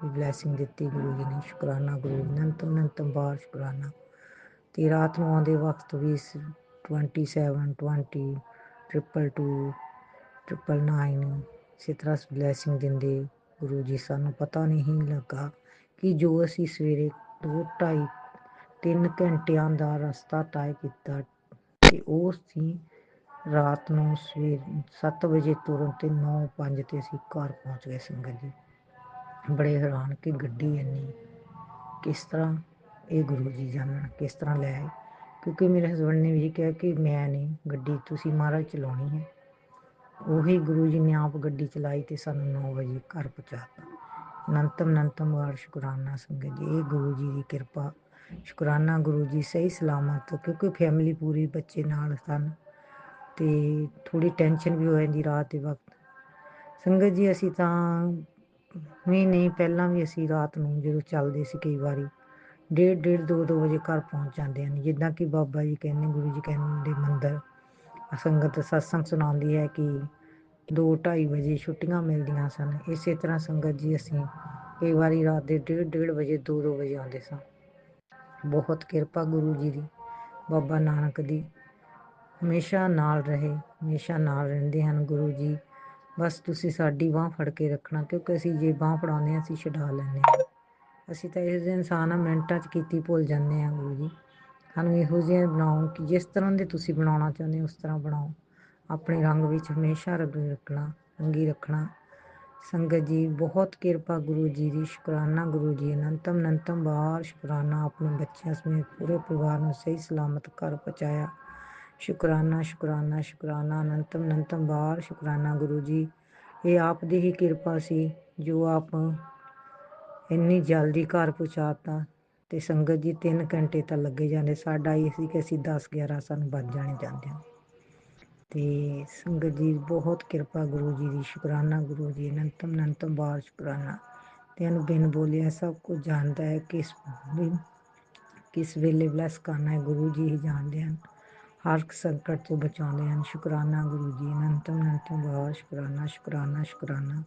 ਬਲੈਸਿੰਗ ਦਿੱਤੀ ਗੁਰੂ ਜੀ ਨੇ। ਸ਼ੁਕਰਾਨਾ ਗੁਰੂ ਜੀ, ਅਨੰਤਮ ਵਾਰ ਸ਼ੁਕਰਾਨਾ। ਤੇ ਰਾਤ ਨੂੰ ਆਉਂਦੇ ਵਕਤ ਵੀ 27 20 222 999 ਇਸੇ ਤਰ੍ਹਾਂ ਬਲੈਸਿੰਗ ਦਿੰਦੇ ਗੁਰੂ ਜੀ। ਸਾਨੂੰ ਪਤਾ ਨਹੀਂ ਲੱਗਾ ਕਿ ਜੋ ਅਸੀਂ ਸਵੇਰੇ 2-2.5-3 ਘੰਟਿਆਂ ਦਾ ਰਸਤਾ ਤੈਅ ਕੀਤਾ ਤੇ ਉਹ ਸੀ ਰਾਤ ਨੂੰ ਸਵੇਰ 7 ਵਜੇ ਤੁਰਨ ਤੇ 9:05 ਤੇ ਅਸੀਂ ਘਰ ਪਹੁੰਚ ਗਏ ਸੰਗਤ ਜੀ। ਬੜੇ ਹੈਰਾਨ ਕਿ ਗੱਡੀ ਇੰਨੀ ਕਿਸ ਤਰ੍ਹਾਂ ਇਹ ਗੁਰੂ ਜੀ ਜਾਣਨ ਕਿਸ ਤਰ੍ਹਾਂ ਲੈ ਆਏ, ਕਿਉਂਕਿ ਮੇਰੇ ਹਸਬੈਂਡ ਨੇ ਵੀ ਕਿਹਾ ਕਿ ਮੈਂ ਨਹੀਂ, ਗੱਡੀ ਤੁਸੀਂ ਮਹਾਰਾਜ ਚਲਾਉਣੀ ਹੈ। ਉਹੀ ਗੁਰੂ ਜੀ ਨੇ ਆਪ ਗੱਡੀ ਚਲਾਈ ਤੇ ਸਾਨੂੰ 9 ਵਜੇ ਘਰ ਪਹੁੰਚਾਤਾ। ਅਨੰਤਮ ਵਾਰ ਸ਼ੁਕਰਾਨਾ ਸੰਗਤ ਜੀ, ਇਹ ਗੁਰੂ ਜੀ ਦੀ ਕਿਰਪਾ। ਸ਼ੁਕਰਾਨਾ ਗੁਰੂ ਜੀ ਸਹੀ ਸਲਾਮਤ, ਕਿਉਂਕਿ ਫੈਮਿਲੀ ਪੂਰੀ ਬੱਚੇ ਨਾਲ ਸਨ ਤੇ ਥੋੜੀ ਟੈਨਸ਼ਨ ਵੀ ਹੋ ਜਾਂਦੀ ਰਾਤ ਦੇ ਵਕਤ। ਸੰਗਤ ਜੀ ਅਸੀਂ ਤਾਂ ਨਹੀਂ ਪਹਿਲਾਂ ਵੀ ਅਸੀਂ ਰਾਤ ਨੂੰ ਜਦੋਂ ਚੱਲਦੇ ਸੀ ਕਈ ਵਾਰੀ 1:30 2 ਵਜੇ ਘਰ ਪਹੁੰਚ ਜਾਂਦੇ ਹਨ। ਜਿੱਦਾਂ ਕਿ ਬਾਬਾ ਜੀ ਕਹਿੰਦੇ, ਗੁਰੂ ਜੀ ਕਹਿੰਦੇ ਮੰਦਰ ਸੰਗਤ ਸਤਸੰਗ ਸੁਣਾਉਂਦੀ ਹੈ ਕਿ 2-2:30 ਵਜੇ ਛੁੱਟੀਆਂ ਮਿਲਦੀਆਂ ਸਨ। ਇਸੇ ਤਰ੍ਹਾਂ ਸੰਗਤ ਜੀ ਅਸੀਂ ਕਈ ਵਾਰੀ ਰਾਤ ਦੇ 1:30 ਵਜੇ 2 ਵਜੇ ਆਉਂਦੇ ਸਾਂ। ਬਹੁਤ ਕਿਰਪਾ ਗੁਰੂ ਜੀ ਦੀ, ਬਾਬਾ ਨਾਨਕ ਦੀ ਹਮੇਸ਼ਾ ਨਾਲ ਰਹੇ, ਹਮੇਸ਼ਾ ਨਾਲ ਰਹਿੰਦੇ ਹਨ ਗੁਰੂ ਜੀ। ਬਸ ਤੁਸੀਂ ਸਾਡੀ ਬਾਂਹ ਫੜ ਕੇ ਰੱਖਣਾ, ਕਿਉਂਕਿ ਅਸੀਂ ਜੇ ਬਾਂਹ ਫੜਾਉਂਦੇ ਹਾਂ ਅਸੀਂ ਛਡਾ ਲੈਂਦੇ ਹਾਂ। ਅਸੀਂ ਤਾਂ ਇਹੋ ਜਿਹੇ ਇਨਸਾਨ ਆ, ਮਿੰਟਾਂ 'ਚ ਕੀਤੀ ਭੁੱਲ ਜਾਂਦੇ ਹਾਂ। ਗੁਰੂ ਜੀ ਸਾਨੂੰ ਇਹੋ ਜਿਹੇ ਬਣਾਓ ਕਿ ਜਿਸ ਤਰ੍ਹਾਂ ਦੇ ਤੁਸੀਂ ਬਣਾਉਣਾ ਚਾਹੁੰਦੇ ਹੋ ਉਸ ਤਰ੍ਹਾਂ ਬਣਾਓ। ਆਪਣੇ ਰੰਗ ਵਿੱਚ ਹਮੇਸ਼ਾ ਰੰਗੀ ਰੱਖਣਾ। ਸੰਗਤ ਜੀ ਬਹੁਤ ਕਿਰਪਾ ਗੁਰੂ ਜੀ ਦੀ। ਸ਼ੁਕਰਾਨਾ ਗੁਰੂ ਜੀ, ਅਨੰਤਮ ਵਾਰ ਸ਼ੁਕਰਾਨਾ। ਆਪਣੇ ਬੱਚਿਆਂ ਸਮੇਤ ਪੂਰੇ ਪਰਿਵਾਰ ਨੂੰ ਸਹੀ ਸਲਾਮਤ ਘਰ ਪਹੁੰਚਾਇਆ। ਸ਼ੁਕਰਾਨਾ ਅਨੰਤਮ ਵਾਰ ਸ਼ੁਕਰਾਨਾ ਗੁਰੂ ਜੀ। ਇਹ ਆਪ ਦੀ ਹੀ ਕਿਰਪਾ ਸੀ ਜੋ ਆਪ ਇੰਨੀ ਜਲਦੀ ਘਰ ਪਹੁੰਚਾਤਾ। ਤੇ ਸੰਗਤ ਜੀ 3 ਘੰਟੇ ਤਾਂ ਲੱਗੇ ਜਾਂਦੇ, ਸਾਡਾ ਇਹ ਸੀ ਕਿ ਅਸੀਂ 10-11 ਸਾਨੂੰ ਵੱਜ ਜਾਣੇ ਜਾਂਦੇ। ਤੇ ਸੰਗਤ ਜੀ ਬਹੁਤ ਕਿਰਪਾ ਗੁਰੂ ਜੀ ਦੀ। ਸ਼ੁਕਰਾਨਾ ਗੁਰੂ ਜੀ, ਅਨੰਤਮ ਵਾਰ ਸ਼ੁਕਰਾਨਾ। ਤੈਨੂੰ ਬਿਨ ਬੋਲਿਆ ਸਭ ਕੁਝ ਜਾਣਦਾ ਹੈ, ਕਿਸ ਵੇਲੇ ਬਲੈਸ ਕਰਨਾ ਹੈ ਗੁਰੂ ਜੀ ਹੀ ਜਾਣਦੇ ਹਨ। ਹਰ ਸੰਕਟ ਤੋਂ ਬਚਾਉਂਦੇ ਹਨ। ਸ਼ੁਕਰਾਨਾ ਗੁਰੂ ਜੀ, ਅਨੰਤਮ ਵਾਰ ਸ਼ੁਕਰਾਨਾ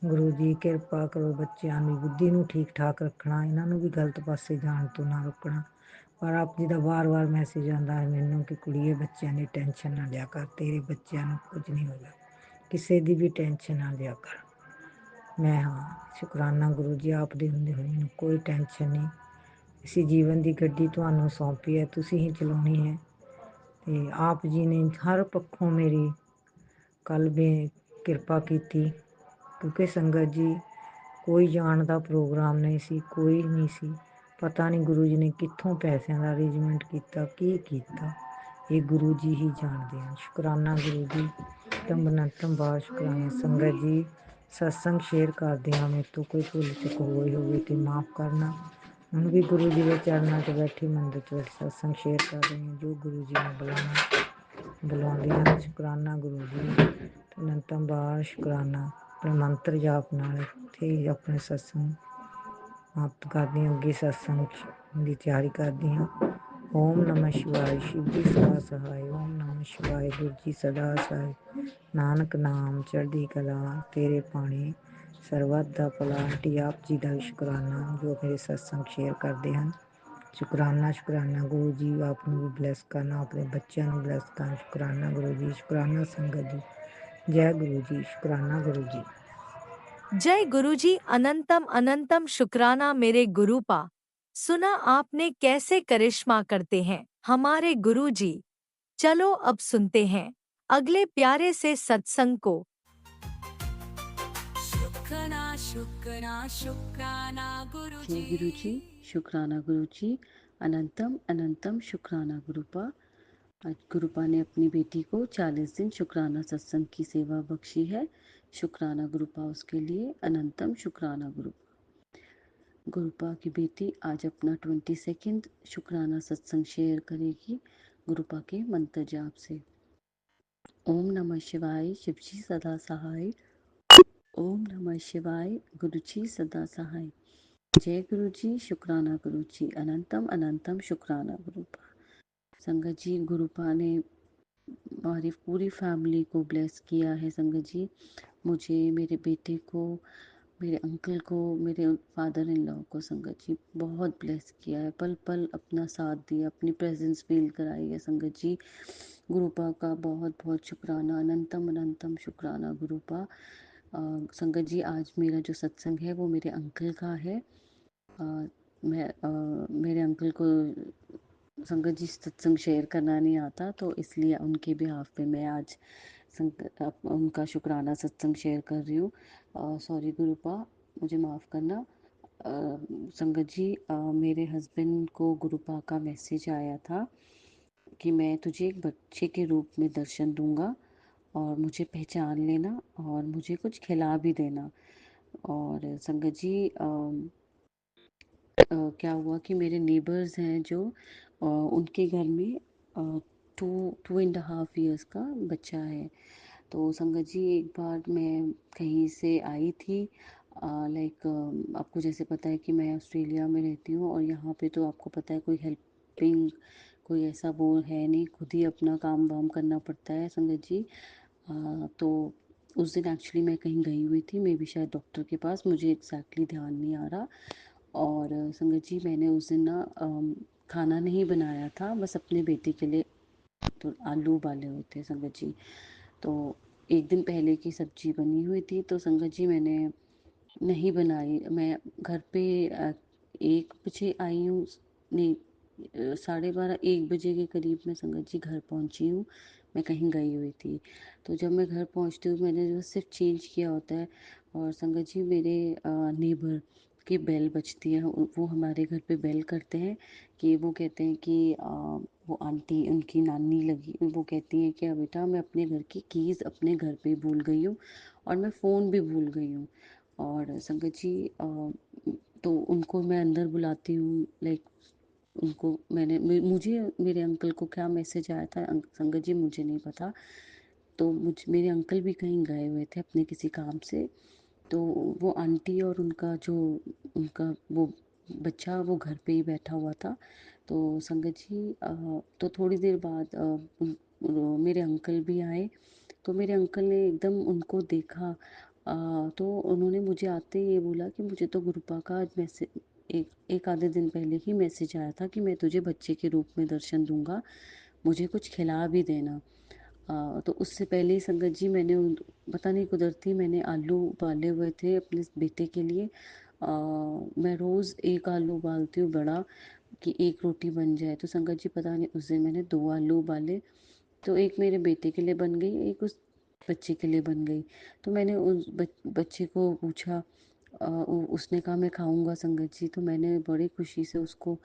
ਗੁਰੂ ਜੀ। ਕਿਰਪਾ ਕਰੋ ਬੱਚਿਆਂ ਦੀ ਬੁੱਧੀ ਨੂੰ ਠੀਕ ਠਾਕ ਰੱਖਣਾ, ਇਹਨਾਂ ਨੂੰ ਵੀ ਗਲਤ ਪਾਸੇ ਜਾਣ ਤੋਂ ਨਾ ਰੋਕਣਾ। ਪਰ ਆਪ ਜੀ ਦਾ ਵਾਰ ਮੈਸੇਜ ਆਉਂਦਾ ਹੈ ਮੈਨੂੰ ਕਿ ਕੁੜੀਏ ਬੱਚਿਆਂ ਦੀ ਟੈਨਸ਼ਨ ਨਾ ਲਿਆ ਕਰ, ਤੇਰੇ ਬੱਚਿਆਂ ਨੂੰ ਕੁਝ ਨਹੀਂ ਹੋਗਾ, ਕਿਸੇ ਦੀ ਵੀ ਟੈਨਸ਼ਨ ਨਾ ਲਿਆ ਕਰ। ਮੈਂ ਸ਼ੁਕਰਾਨਾ ਗੁਰੂ ਜੀ, ਆਪ ਦੇ ਹੁੰਦੇ ਹੋਏ ਮੈਨੂੰ ਕੋਈ ਟੈਨਸ਼ਨ ਨਹੀਂ। ਇਸੇ ਜੀਵਨ ਦੀ ਗੱਡੀ ਤੁਹਾਨੂੰ ਸੌਂਪੀ ਹੈ, ਤੁਸੀਂ ਹੀ ਚਲਾਉਣੀ ਹੈ। ਤੇ ਆਪ ਜੀ ਨੇ ਹਰ ਪੱਖੋਂ ਮੇਰੀ ਕੱਲ੍ਹ ਵੀ ਕਿਰਪਾ ਕੀਤੀ, ਕਿਉਂਕਿ ਸੰਗਤ ਜੀ ਕੋਈ ਜਾਣ ਦਾ ਪ੍ਰੋਗਰਾਮ ਨਹੀਂ ਸੀ, ਕੋਈ ਨਹੀਂ ਸੀ। ਪਤਾ ਨਹੀਂ ਗੁਰੂ ਜੀ ਨੇ ਕਿੱਥੋਂ ਪੈਸਿਆਂ ਦਾ ਅਰੇਂਜਮੈਂਟ ਕੀਤਾ, ਕੀ ਕੀਤਾ, ਇਹ ਗੁਰੂ ਜੀ ਹੀ ਜਾਣਦੇ ਹਨ। ਸ਼ੁਕਰਾਨਾ ਗੁਰੂ ਜੀ, ਅਨੰਤਮ ਵਾਰ ਸ਼ੁਕਰਾਨਾ। ਸੰਗਤ ਜੀ ਸਤਸੰਗ ਸ਼ੇਅਰ ਕਰਦੇ ਹਾਂ, ਮੇਰੇ ਤੋਂ ਕੋਈ ਭੁੱਲ ਚੁੱਕ ਹੋਈ ਹੋਵੇ ਤੇ ਮਾਫ਼ ਕਰਨਾ। ਹੁਣ ਵੀ ਗੁਰੂ ਜੀ ਦੇ ਚਰਨਾਂ 'ਚ ਬੈਠੀ ਮੰਦਰ 'ਚ ਬੈਠੀ ਸਤਸੰਗ ਸ਼ੇਅਰ ਕਰ ਰਹੀ ਹਾਂ, ਜੋ ਗੁਰੂ ਜੀ ਨੇ ਬੁਲਾਉਂਦੇ ਹਨ। ਸ਼ੁਕਰਾਨਾ ਗੁਰੂ ਜੀ, ਅਨੰਤਮ ਵਾਰ ਸ਼ੁਕਰਾਨਾ। ਆਪਣੇ ਮੰਤਰ ਜਾਪ ਨਾਲ ਇੱਥੇ ਆਪਣੇ ਸਤਸੰਗ ਸਮਾਪਤ ਕਰਦੀ ਹਾਂ। ਅੱਗੇ ਸਤਸੰਗ ਦੀ ਤਿਆਰੀ ਕਰਦੀ ਹਾਂ। ਓਮ ਨਮः ਸ਼ਿਵਾय, शिव जी सदा सहाय। ओम नमः शिवाय, गुरु जी सदा सहाय। ਨਾਨਕ ਨਾਮ ਚੜ੍ਹਦੀ ਕਲਾ, ਤੇਰੇ ਬਾਣੀ ਸਰਬੱਤ ਦਾ ਭਲਾ। ਆਂਟੀ ਆਪ ਜੀ ਦਾ ਵੀ ਸ਼ੁਕਰਾਨਾ ਜੋ ਮੇਰੇ ਸਤਸੰਗ ਸ਼ੇਅਰ ਕਰਦੇ ਹਨ। ਸ਼ੁਕਰਾਨਾ ਗੁਰੂ ਜੀ, ਆਪ ਨੂੰ ਵੀ ਬਲੈਸ ਕਰਨਾ, ਆਪਣੇ ਬੱਚਿਆਂ ਨੂੰ ਬਲੈਸ ਕਰਨਾ। ਸ਼ੁਕਰਾਨਾ ਗੁਰੂ ਜੀ, ਸ਼ੁਕਰਾਨਾ ਸੰਗਤ ਜੀ। ਜੈ ਗੁਰੂ ਜੀ, ਸ਼ੁਕਰਾਨਾ ਗੁਰੂ ਜੀ। जय गुरुजी, अनंतम अनंतम शुक्राना मेरे गुरु पा। सुना आपने कैसे करिश्मा करते हैं हमारे गुरुजी। चलो अब सुनते हैं अगले प्यारे से सत्संग को। शुक्राना गुरु जय गुरु जी, शुक्राना गुरु जी। अनंतम शुक्राना गुरुपा। आज गुरुपा ने अपनी बेटी को 40 दिन शुक्राना सत्संग की सेवा बख्शी है। शुक्राना गुरुपा उसके लिए। अनंतम शुक्राना गुरुपा। गुरुपा की बेटी आज अपना 22 शुक्राना सत्संग शेयर करेगी गुरुपा के मंत्र जाप से। ओम नमः शिवाय, शिवजी सदा सहाय। ओम नमः शिवाय, गुरुजी सदा सहाय। जय गुरु जी, शुक्राना गुरु जी। अनंतम शुक्राना गुरुपा। संगत जी, गुरुपा ने हमारी पूरी फैमिली को ब्लेस किया है। संगत जी, मुझे, मेरे बेटे को, मेरे अंकल को, मेरे फादर इन लॉ को संगत जी बहुत ब्लेस किया है। पल पल अपना साथ दिया, अपनी प्रेजेंस फील कराई है। संगत जी, गुरुपा का बहुत बहुत शुक्राना। अनंतम शुक्राना गुरुपा। संगत जी, आज मेरा जो सत्संग है वो मेरे अंकल का है। मेरे अंकल को संगत जी सत्संग शेयर करना नहीं आता, तो इसलिए उनके बिहाफ पे मैं आज उनका शुक्राना सत्संग शेयर कर रही हूँ। सॉरी गुरुपा, मुझे माफ़ करना। संगत जी, मेरे हस्बैंड को गुरुपा का मैसेज आया था कि मैं तुझे एक बच्चे के रूप में दर्शन दूंगा और मुझे पहचान लेना और मुझे कुछ खिला भी देना। और संगत जी, क्या हुआ कि मेरे नेबर्स हैं जो उनके घर में 2.5 ईयर्स का बच्चा है। तो संगत जी, एक बार मैं कहीं से आई थी, लाइक आपको जैसे पता है कि मैं ऑस्ट्रेलिया में रहती हूँ और यहाँ पे तो आपको पता है कोई हेल्पिंग कोई ऐसा वो है नहीं, खुद ही अपना काम वाम करना पड़ता है संगत जी। तो उस दिन एक्चुअली मैं कहीं गई हुई थी, मे बी शायद डॉक्टर के पास, मुझे एग्जैक्टली ध्यान नहीं आ रहा। और संगत जी, मैंने उस दिन ना खाना नहीं बनाया था, बस अपने बेटे के लिए तो आलू उबाले हुए थे संगत जी। तो एक दिन पहले की सब्जी बनी हुई थी, तो संगत जी मैंने नहीं बनाई। मैं घर पे 1 बजे आई हूँ, नहीं 12:30 1 बजे के करीब मैं संगत जी घर पहुँची हूँ। मैं कहीं गई हुई थी, तो जब मैं घर पहुँचती हूँ मैंने जो सिर्फ चेंज किया होता है, और संगत जी मेरे नेबर की बेल बजती है। वो हमारे घर पे बेल करते हैं कि वो कहते हैं कि वो आंटी उनकी नानी लगी, वो कहती हैं कि बेटा मैं अपने घर की कीज़ अपने घर पे भूल गई हूँ और मैं फ़ोन भी भूल गई हूँ। और संगत जी, तो उनको मैं अंदर बुलाती हूँ, लाइक उनको मुझे मेरे अंकल को क्या मैसेज आया था संगत जी मुझे नहीं पता। तो मेरे अंकल भी कहीं गए हुए थे अपने किसी काम से, तो वो आंटी और उनका वो बच्चा वो घर पे ही बैठा हुआ था। तो संगत जी, तो थोड़ी देर बाद मेरे अंकल भी आए। तो मेरे अंकल ने एकदम उनको देखा, तो उन्होंने मुझे आते ही ये बोला कि मुझे तो गुरुपा का आज मैसेज एक आधे दिन पहले ही मैसेज आया था कि मैं तुझे बच्चे के रूप में दर्शन दूंगा, मुझे कुछ खिला भी देना। तो उससे पहले ही संगत जी पता नहीं कुदरती मैंने आलू उबाले हुए थे अपने बेटे के लिए। मैं रोज़ एक आलू उबालती हूँ बड़ा, कि एक रोटी बन जाए। तो संगत जी पता नहीं उस दिन मैंने 2 आलू उबाले, तो एक मेरे बेटे के लिए बन गई, एक उस बच्चे के लिए बन गई। तो मैंने उस बच्चे को पूछा, उसने कहा मैं खाऊंगा संगत जी। तो मैंने बड़ी खुशी से उसको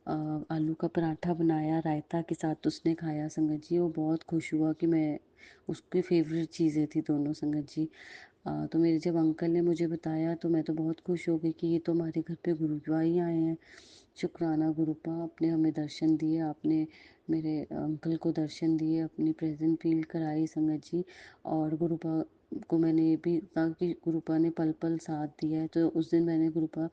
आलू का पराठा बनाया रायता के साथ, उसने खाया संगत जी। वो बहुत खुश हुआ कि मैं उसकी फेवरेट चीज़ें थी दोनों संगत जी। तो मेरे जब अंकल ने मुझे बताया तो मैं तो बहुत खुश हो गई कि ये तो हमारे घर पे गुरुद्वारा ही आए हैं। शुक्राना गुरुपा, आपने हमें दर्शन दिए, आपने मेरे अंकल को दर्शन दिए, अपनी प्रेजेंट फील कराई संगत जी। और गुरुपा को मैंने ये भी कहा कि गुरुपा ने पल पल साथ दिया है। तो उस दिन मैंने गुरुपा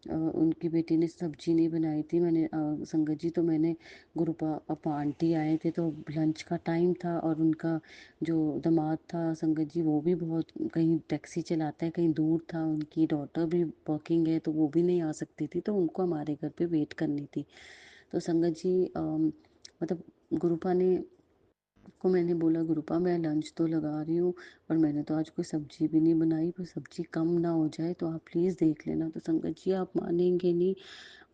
उनकी बेटी ने सब्जी नहीं बनाई थी, मैंने संगत जी, तो मैंने गुरुपा आंटी आए थे तो लंच का टाइम था, और उनका जो दामाद था संगत जी वो भी बहुत कहीं टैक्सी चलाता है, कहीं दूर था, उनकी डॉटर भी वर्किंग है तो वो भी नहीं आ सकती थी, तो उनको हमारे घर पे वेट करनी थी। तो संगत जी, मतलब गुरुपा ने को मैंने बोला गुरुपा मैं लंच तो लगा रही हूँ और मैंने तो आज कोई सब्जी भी नहीं बनाई, पर सब्जी कम ना हो जाए तो आप प्लीज़ देख लेना। तो संगत जी आप मानेंगे नहीं,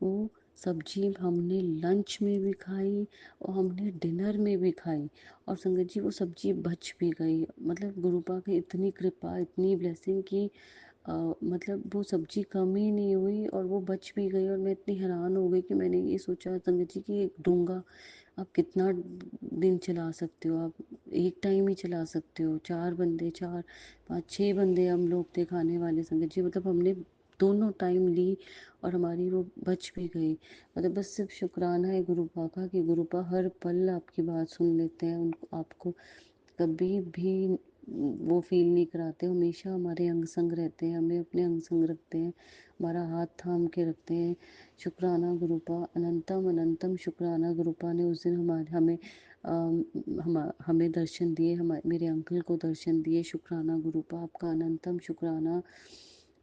वो सब्जी हमने लंच में भी खाई और हमने डिनर में भी खाई, और संगत जी वो सब्जी बच भी गई। मतलब गुरुपा की इतनी कृपा, इतनी ब्लेसिंग की मतलब वो सब्जी कम ही नहीं हुई और वो बच भी गई। और मैं इतनी हैरान हो गई कि मैंने ये सोचा संगत जी कि डूंगा आप कितना दिन चला सकते हो, आप एक टाइम ही चला सकते हो। 4 बंदे, 4 5 6 बंदे हम लोग थे खाने वाले संगत जी, मतलब हमने दोनों टाइम ली और हमारी वो बच भी गई। मतलब बस सिर्फ शुक्राना है गुरुपा का कि गुरुपा हर पल आपकी बात सुन लेते हैं, उनको आपको कभी भी वो फील नहीं कराते, हमेशा हमारे अंग संग रहते हैं, हमें अपने अंग संग रखते हैं, हमारा हाथ थाम के रखते हैं। शुक्राना गुरुपा, अनंतम अनंतम शुक्राना गुरुपा ने उस दिन हमें दर्शन दिए, मेरे अंकल को दर्शन दिए। शुक्राना गुरुपा, आपका अनंतम शुक्राना।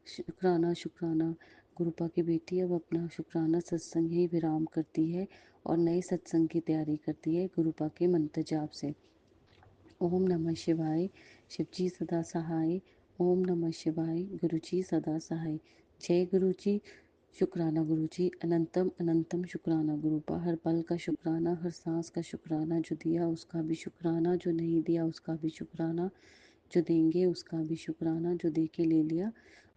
शुक्राना शुक्राना। गुरुपा की बेटी अब अपना शुक्राना सत्संग ही विराम करती है और नए सत्संग की तैयारी करती है गुरुपा के मंत्र जाप से। ओम नमः शिवाय, शिवजी सदा सहाय। ओम नमः शिवाय, गुरुजी सदा सहाय। जय गुरुजी। शुक्राना गुरुजी, अनंतम अनंतम शुक्राना गुरुपा, हर पल का शुक्राना, हर सांस का शुक्राना, जो दिया उसका भी शुक्राना, जो नहीं दिया उसका भी शुक्राना, जो देंगे उसका भी शुक्राना, जो दे के ले लिया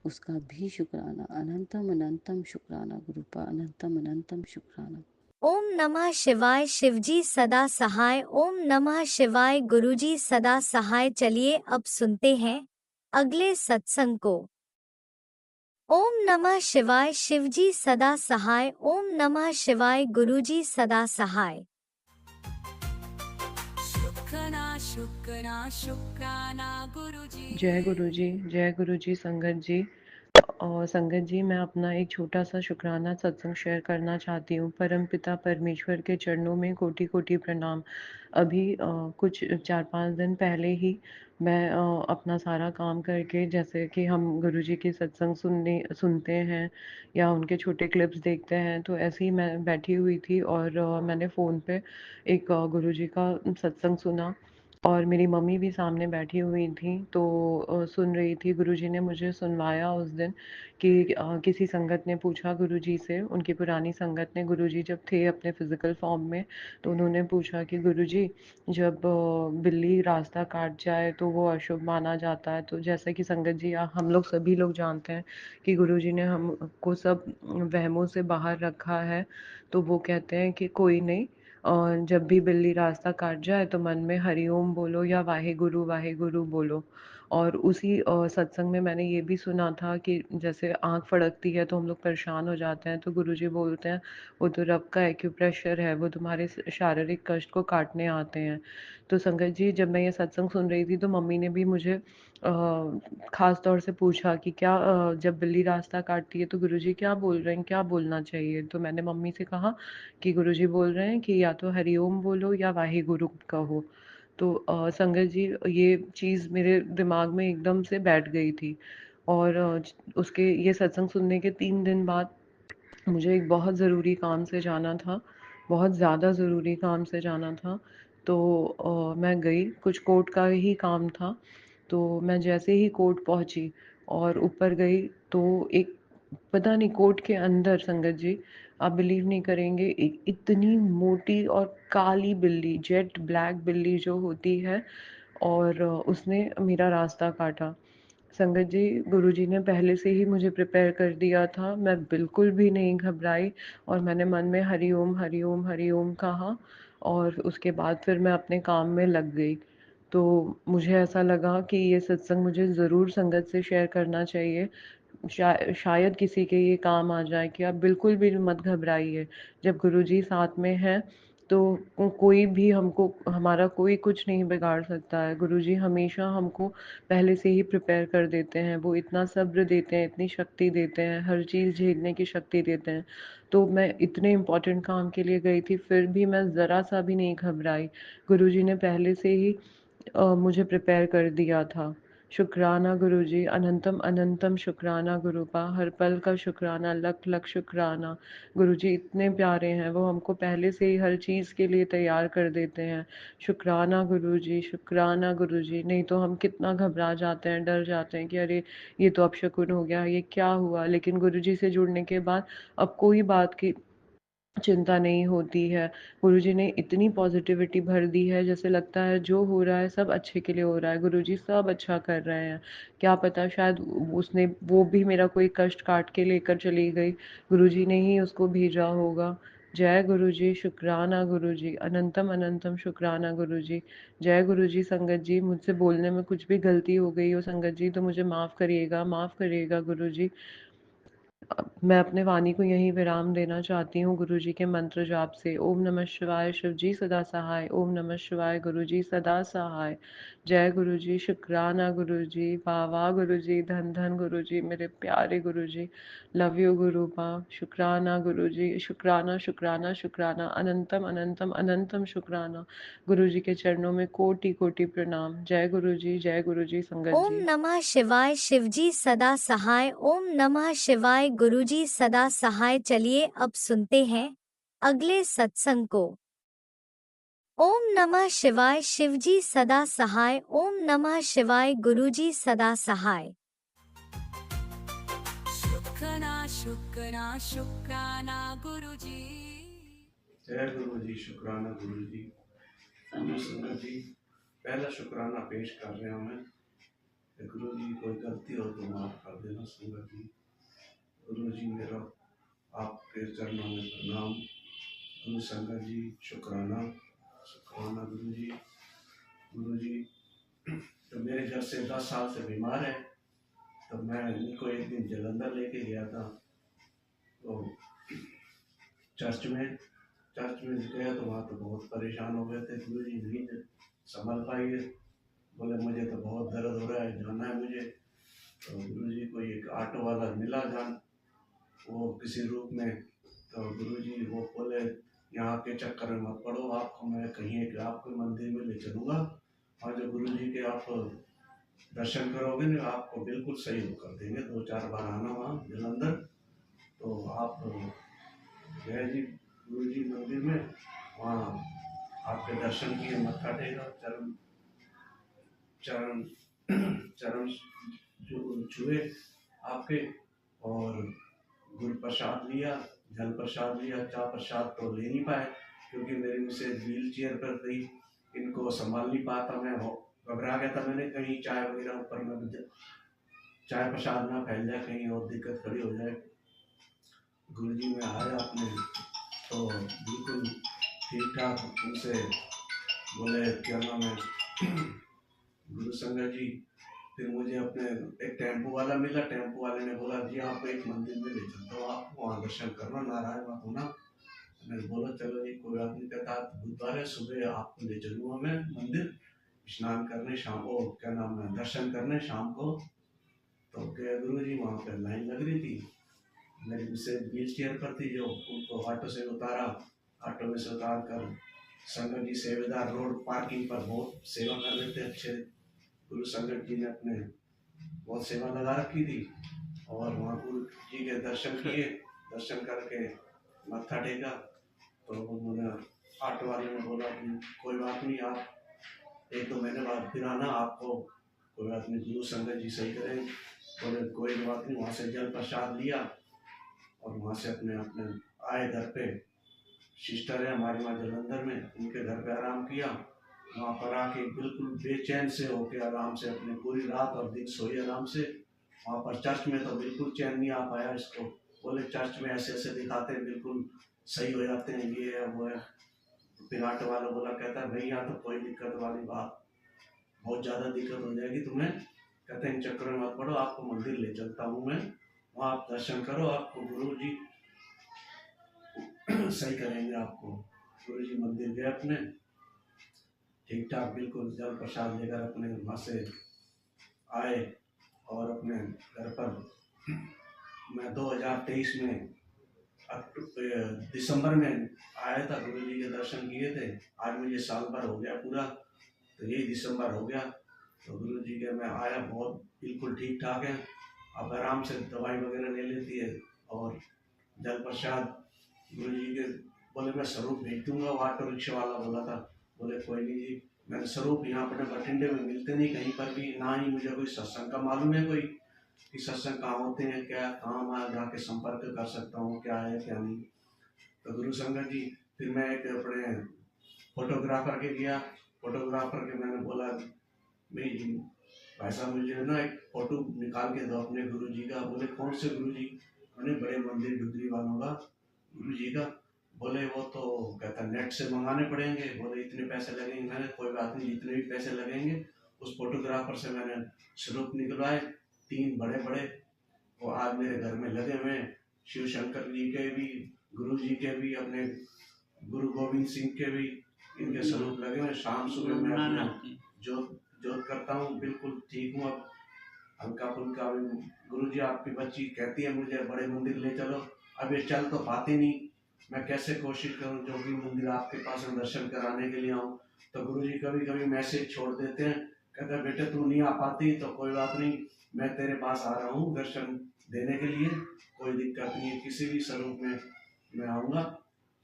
उसका भी शुक्राना, अनंतम अनंतम शुक्राना गुरुपा, अनंतम अनंतम शुक्राना। ओम नमः शिवाय शिवजी सदा सहाय। ओम नमः शिवाय गुरुजी सदा सहाय। चलिए अब सुनते हैं अगले सत्संग को। ओम नमः शिवाय शिवजी सदा सहाय। ओम नमः शिवाय गुरुजी सदा सहाय। शुक्राना शुक्राना शुक्राना गुरुजी। जय गुरु जी संगत जी। और संगत जी, मैं अपना एक छोटा सा शुक्राना सत्संग शेयर करना चाहती हूँ। परमपिता परमेश्वर के चरणों में कोटि कोटि प्रणाम। अभी कुछ 4-5 दिन पहले ही मैं अपना सारा काम करके, जैसे कि हम गुरुजी की सत्संग सुनते हैं या उनके छोटे क्लिप्स देखते हैं, तो ऐसे ही मैं बैठी हुई थी और मैंने फ़ोन पे एक गुरुजी का सत्संग सुना और मेरी मम्मी भी सामने बैठी हुई थी, तो सुन रही थी। गुरुजी ने मुझे सुनवाया उस दिन कि किसी संगत ने पूछा गुरुजी से, उनकी पुरानी संगत ने, गुरुजी जब थे अपने फिजिकल फॉर्म में, तो उन्होंने पूछा कि गुरुजी, जब बिल्ली रास्ता काट जाए तो वो अशुभ माना जाता है। तो जैसे कि संगत जी, हम लोग सभी लोग जानते हैं कि गुरुजी ने हमको सब वहमों से बाहर रखा है। तो वो कहते हैं कि कोई नहीं, और जब भी बिल्ली रास्ता काट जाए तो मन में हरिओम बोलो या वाहे गुरु बोलो। और उसी सत्संग में मैंने ये भी सुना था कि जैसे आँख फड़कती है तो हम लोग परेशान हो जाते हैं, तो गुरुजी बोलते हैं वो तो रब का एक्यूप्रेशर है, वो तुम्हारे शारीरिक कष्ट को काटने आते हैं। तो संगत जी, जब मैं ये सत्संग सुन रही थी तो मम्मी ने भी मुझे खास तौर से पूछा कि क्या जब बिल्ली रास्ता काटती है तो गुरुजी क्या बोल रहे हैं, क्या बोलना चाहिए? तो मैंने मम्मी से कहा कि गुरुजी बोल रहे हैं कि या तो हरिओम बोलो या वाहेगुरु कहो। तो संगत जी, ये चीज़ मेरे दिमाग में एकदम से बैठ गई थी। और उसके ये सत्संग सुनने के 3 दिन बाद मुझे एक बहुत ज़रूरी काम से जाना था, बहुत ज़्यादा ज़रूरी काम से जाना था। तो मैं गई, कुछ कोर्ट का ही काम था। तो मैं जैसे ही कोर्ट पहुँची और ऊपर गई, तो एक, पता नहीं, कोर्ट के अंदर संगत जी, आप बिलीव नहीं करेंगे, एक इतनी मोटी और काली बिल्ली, जेट ब्लैक बिल्ली जो होती है, और उसने मेरा रास्ता काटा। संगत जी, गुरुजी ने पहले से ही मुझे प्रिपेयर कर दिया था, मैं बिल्कुल भी नहीं घबराई और मैंने मन में हरिओम हरिओम हरिओम कहा और उसके बाद फिर मैं अपने काम में लग गई। तो मुझे ऐसा लगा कि ये सत्संग मुझे ज़रूर संगत से शेयर करना चाहिए। शायद किसी के ये काम आ जाए कि आप बिल्कुल भी मत घबराइए। जब गुरुजी साथ में हैं तो कोई भी हमको, हमारा कोई कुछ नहीं बिगाड़ सकता है। गुरुजी हमेशा हमको पहले से ही प्रिपेयर कर देते हैं। वो इतना सब्र देते हैं, इतनी शक्ति देते हैं, हर चीज़ झेलने की शक्ति देते हैं। तो मैं इतने इम्पोर्टेंट काम के लिए गई थी, फिर भी मैं ज़रा सा भी नहीं घबराई। गुरुजी ने पहले से ही मुझे प्रिपेयर कर दिया था। शुक्राना गुरुजी, अनंतम अनंतम शुक्राना गुरुपा, हर पल का शुक्राना, लख लख शुक्राना। गुरुजी इतने प्यारे हैं, वो हमको पहले से ही हर चीज़ के लिए तैयार कर देते हैं। शुक्राना गुरुजी, शुक्राना गुरुजी। नहीं तो हम कितना घबरा जाते हैं, डर जाते हैं कि अरे ये तो अपशकुन हो गया, ये क्या हुआ। लेकिन गुरुजी से जुड़ने के बाद अब कोई बात की चिंता नहीं होती है। गुरुजी ने इतनी पॉजिटिविटी भर दी है, जैसे लगता है जो हो रहा है सब अच्छे के लिए हो रहा है, गुरुजी सब अच्छा कर रहे हैं। क्या पता शायद उसने, वो भी मेरा कोई कष्ट काट के लेकर चली गई, गुरुजी ने ही उसको भेजा होगा। जय गुरुजी, शुक्राना गुरुजी, अनंतम अनंतम शुक्राना गुरुजी। जय गुरुजी। संगत जी, मुझसे बोलने में कुछ भी गलती हो गई हो संगत जी, तो मुझे माफ़ करिएगा गुरुजी। मैं अपने वाणी को यहीं विराम देना चाहती हूँ गुरुजी के मंत्र जाप से। ओम नमः शिवाय, शिव जी सदा सहाय। ओम नमः शिवाय, गुरुजी सदा सहाय। जय गुरुजी, शुक्राना गुरुजी, वाह वाह गुरुजी, धन धन गुरुजी, मेरे प्यारे गुरुजी। Love you गुरुपा। शुक्राना गुरुजी, शुक्राना शुक्राना शुक्राना, अनंतम अनंतम अनंतम शुक्राना। गुरुजी के चरणों में कोटि कोटि प्रणाम। जय गुरुजी संगत ओम जी। नमः शिवाय शिवजी सदा सहाय। ओम नमः शिवाय गुरुजी सदा सहाय। चलिए अब सुनते हैं अगले सत्संग को। ओम नमः शिवाय शिवजी सदा सहाय। ओम नमः शिवाय गुरुजी सदा सहाय। शुक्राना गुरुजी। जय गुरु जी, शुक्राना गुरु जी। गुरु संगत जी, पहला शुक्राना पेश कर रहे हैं मैं। गुरु जी कोई गलती हो तो माफ कर देना संगत जी। गुरु जी मेरा आपके चरणों में प्रणाम। गुरु संगत जी शुक्राना, शुक्राना गुरु जी। गुरु जी तो मेरे घर से 10 साल से बीमार है, तो मैं इनको एक दिन जलंधर लेके गया था। तो चर्च में गया तो वहाँ तो बहुत परेशान हो गए थे। गुरु जी नहीं संभल पाइए, बोले मुझे तो बहुत दर्द हो रहा है, जाना है मुझे। तो गुरु जी को एक ऑटो वाला मिला जान, वो किसी रूप में। तो गुरु जी वो बोले यहाँ के चक्कर में मत पड़ो, आपको मैं कहीं एक आपके मंदिर में ले चलूँगा, और जो गुरु जी के आप दर्शन करोगे ना, आपको बिल्कुल सही हो कर देंगे। 2-4 बार आना वहाँ जलंधर। तो आप गए जी गुरु जी मंदिर में, वहाँ आपके दर्शन किए, मत्था टेका, चरण छुए आपके, और गुरु प्रसाद लिया, जल प्रसाद लिया। चाय प्रसाद तो ले नहीं पाए क्योंकि मेरी मिसेज व्हील चेयर पर थी, इनको संभाल नहीं पाता, मैं घबरा गया था। मैंने कहीं चाय वगैरह ऊपर में चाय प्रसाद ना फैल जाए, कहीं और दिक्कत खड़ी हो जाए। गुरु जी में आया अपने तो बिल्कुल ठीक ठाक, उनसे बोले क्या नाम है गुरु संगत जी। फिर मुझे अपने एक टेम्पो वाला मिला, टेम्पो वाले ने बोला जी आपको एक मंदिर में ले चलता हूँ, आप वहाँ दर्शन करना, नारायण मत होना। मैंने बोला चलो जी कोई बात नहीं। कहता बुधवार है, सुबह आपको ले चलूँगा मैं मंदिर, स्नान करने शाम को, क्या नाम है, दर्शन करने शाम को। तो क्या गुरु जी वहाँ पर लाइन लग रही थी, मेरी मिसेज व्हील चेयर पर थी, जो उनको ऑटो से उतारा, ऑटो में से उतार कर संगत जी सेवेदार रोड पार्किंग पर बहुत सेवा कर रहे थे अच्छे। गुरु संगत जी ने अपने बहुत सेवा लगा रखी थी, और वहाँ गुरु जी के दर्शन किए, दर्शन करके मत्था टेका। तो उन्होंने ऑटो वाले ने बोला कि कोई बात नहीं, आप 1-2 महीने बाद फिर आना, आपको कोई बात नहीं, गुरु संगत जी सही करें। बोले कोई बात नहीं। वहाँ से जल प्रसाद लिया और वहाँ से अपने आए घर पे। सिस्टर है हमारी वहाँ जलंधर में, उनके घर पे आराम किया। वहाँ पर आके बिल्कुल बेचैन से होके आराम से अपने पूरी रात और दिन सोई आराम से। वहाँ पर चर्च में तो बिल्कुल चैन नहीं आ पाया इसको, बोले चर्च में ऐसे ऐसे दिखाते हैं, बिल्कुल सही हो जाते हैं, ये है वो है। फिर ऑटो वाला बोला, कहता है भैया तो कोई दिक्कत वाली बात, बहुत ज़्यादा दिक्कत हो जाएगी तुम्हें। कहते हैं इन चक्करों में मत पड़ो, आपको मंदिर ले चलता हूँ मैं, वहाँ आप दर्शन करो, आपको गुरु जी सही करेंगे आपको। गुरु जी मंदिर गए अपने, ठीक ठाक बिल्कुल जल प्रसाद लेकर अपने वहाँ से आए, और अपने घर पर मैं 2023 में दिसंबर में आया था, गुरु जी के दर्शन किए थे। आज मुझे साल भर हो गया पूरा, तो यही दिसंबर हो गया। तो गुरु जी के मैं आया, बहुत बिल्कुल ठीक ठाक है, अब आराम से दवाई वगैरह ले लेती है। और जल प्रसाद गुरु जी के बोले मैं स्वरूप भेज दूंगा, वो ऑटो रिक्शा वाला बोला था। बोले कोई नहीं जी, मैंने स्वरूप यहाँ पर बठिंडे में मिलते नहीं कहीं पर भी, ना ही मुझे कोई सत्संग का मालूम है कोई कि सत्संग कहाँ होते हैं, क्या कहाँ मैं जाके संपर्क कर सकता हूँ, क्या है क्या नहीं। तो गुरु संगत जी फिर मैं एक अपने फोटोग्राफर के गया, फोटोग्राफर के मैंने बोला भाई जी भाई साहब मुझे ना एक फ़ोटो निकाल के दो अपने गुरु जी का। बोले कौन से गुरु जी? मैंने बड़े मंदिर ढुकरी वालों का गुरु जी का। बोले वो तो कहता नेट से मंगाने पड़ेंगे, बोले इतने पैसे लगेंगे। मैंने कोई बात नहीं, जितने भी पैसे लगेंगे। उस फोटोग्राफर से मैंने स्वरूप निकलवाए 3 बड़े बड़े, वो आज मेरे घर में लगे हुए हैं। शिव शंकर जी के भी, गुरु जी के भी, अपने गुरु गोविंद सिंह के भी इनके स्वरूप लगे हुए। शाम सुबह मैं अपना जोत करता हूँ, बिल्कुल ठीक हूँ अब, हल्का फुल्का। गुरु जी आपकी बच्ची कहती है मुझे बड़े मंदिर ले चलो, अब ये चल तो पाती नहीं, मैं कैसे कोशिश करूँ जो भी मंदिर आपके पास में दर्शन कराने के लिए आऊँ। तो गुरु जी कभी कभी मैसेज छोड़ देते हैं, कहते हैं बेटे तू नहीं आ पाती तो कोई बात नहीं, मैं तेरे पास आ रहा हूँ दर्शन देने के लिए, कोई दिक्कत नहीं है, किसी भी स्वरूप में मैं आऊँगा,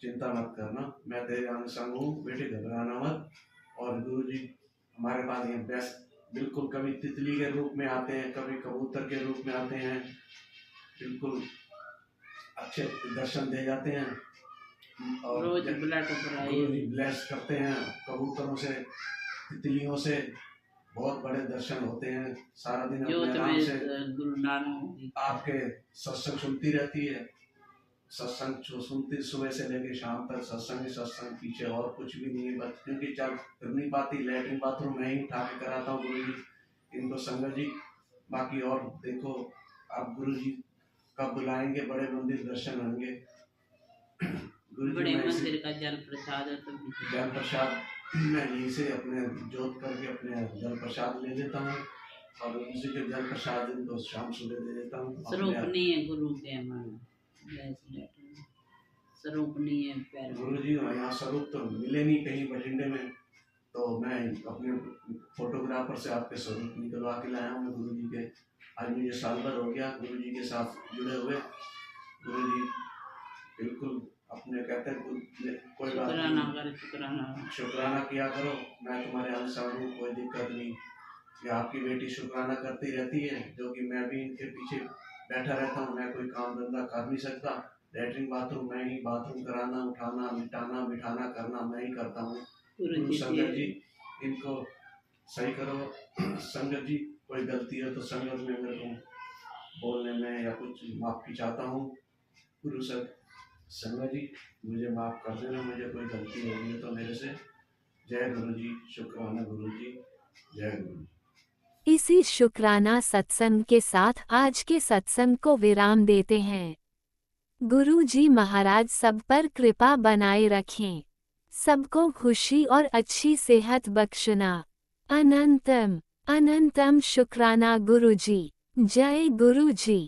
चिंता मत करना, मैं तेरे अंग संग हूँ बेटे, घबराना मत। और गुरु जी हमारे पास ये बेस्ट बिल्कुल, कभी तितली के रूप में आते हैं, कभी कबूतर के रूप में आते हैं, बिल्कुल अच्छे दर्शन दे जाते हैं और रोज ब्लड भराई गुरुजी ब्लेस करते हैं कबूतरों से, तितलियों से, बहुत बड़े दर्शन होते हैं। सारा दिन जो अपने आराम से गुरु नानक आपके सत्संग सुनती रहती है। सत्संग सुनती सुबह से लेकर शाम तक सत्संग ही सत्संग, पीछे और कुछ भी नहीं है। बस क्योंकि जब कर नहीं पाती, लैट्रिन बाथरूम मैं ही उठा के कराता हूँ गुरु जी इनको, संगत जी। बाकी और देखो आप गुरु जी कब बुलाएंगे, बड़े मंदिर दर्शन होंगे। बड़े मंदिर का जल प्रसाद है, तो जल प्रसाद मैं यहीं से अपने जोत करके अपने जल प्रसाद ले लेता हूँ और उसी के जल प्रसाद दिन तो शाम सुबह दे देता हूँ। स्वरूप नहीं है गुरु के हमारा, स्वरूप नहीं है पैर गुरु जी यहाँ स्वरूप तो मिले नहीं कहीं बठिंडे में, तो मैं अपने फोटोग्राफर से आपके स्वरूप निकलवा के लाया हूँ गुरु जी के। आज मुझे साल भर हो गया गुरु जी के साथ जुड़े हुए। गुरु जी बिल्कुल अपने कहते हैं कोई बात नहीं, शुक्राना किया करो, मैं तुम्हारे अनुसार हूँ, कोई दिक्कत नहीं। कि आपकी बेटी शुक्राना करती रहती है, जो कि मैं भी इनके पीछे बैठा रहता हूँ। मैं कोई काम धंधा कर नहीं सकता। लैट्रिन बाथरूम मैं ही, बाथरूम कराना, उठाना, मिटाना, बिठाना करना मैं ही करता हूँ। गुरु संगत जी इनको सही करो। संगत जी कोई गलती है तो संगत में मेरे को बोलने में या कुछ माफ़ी चाहता हूँ। गुरु संगत जी मुझे माफ़ कर देना, मुझे कोई गलती होगी है तो मेरे से। जय गुरु जी, शुक्राना गुरु जी, जय गुरु जी। इसी शुक्राना सत्संग के साथ आज के सत्संग को विराम देते हैं। गुरु जी महाराज सब पर कृपा बनाए रखें, सबको खुशी और अच्छी सेहत बख्शना। अनंतम अनंतम शुक्राना गुरु जी। जय गुरु जी।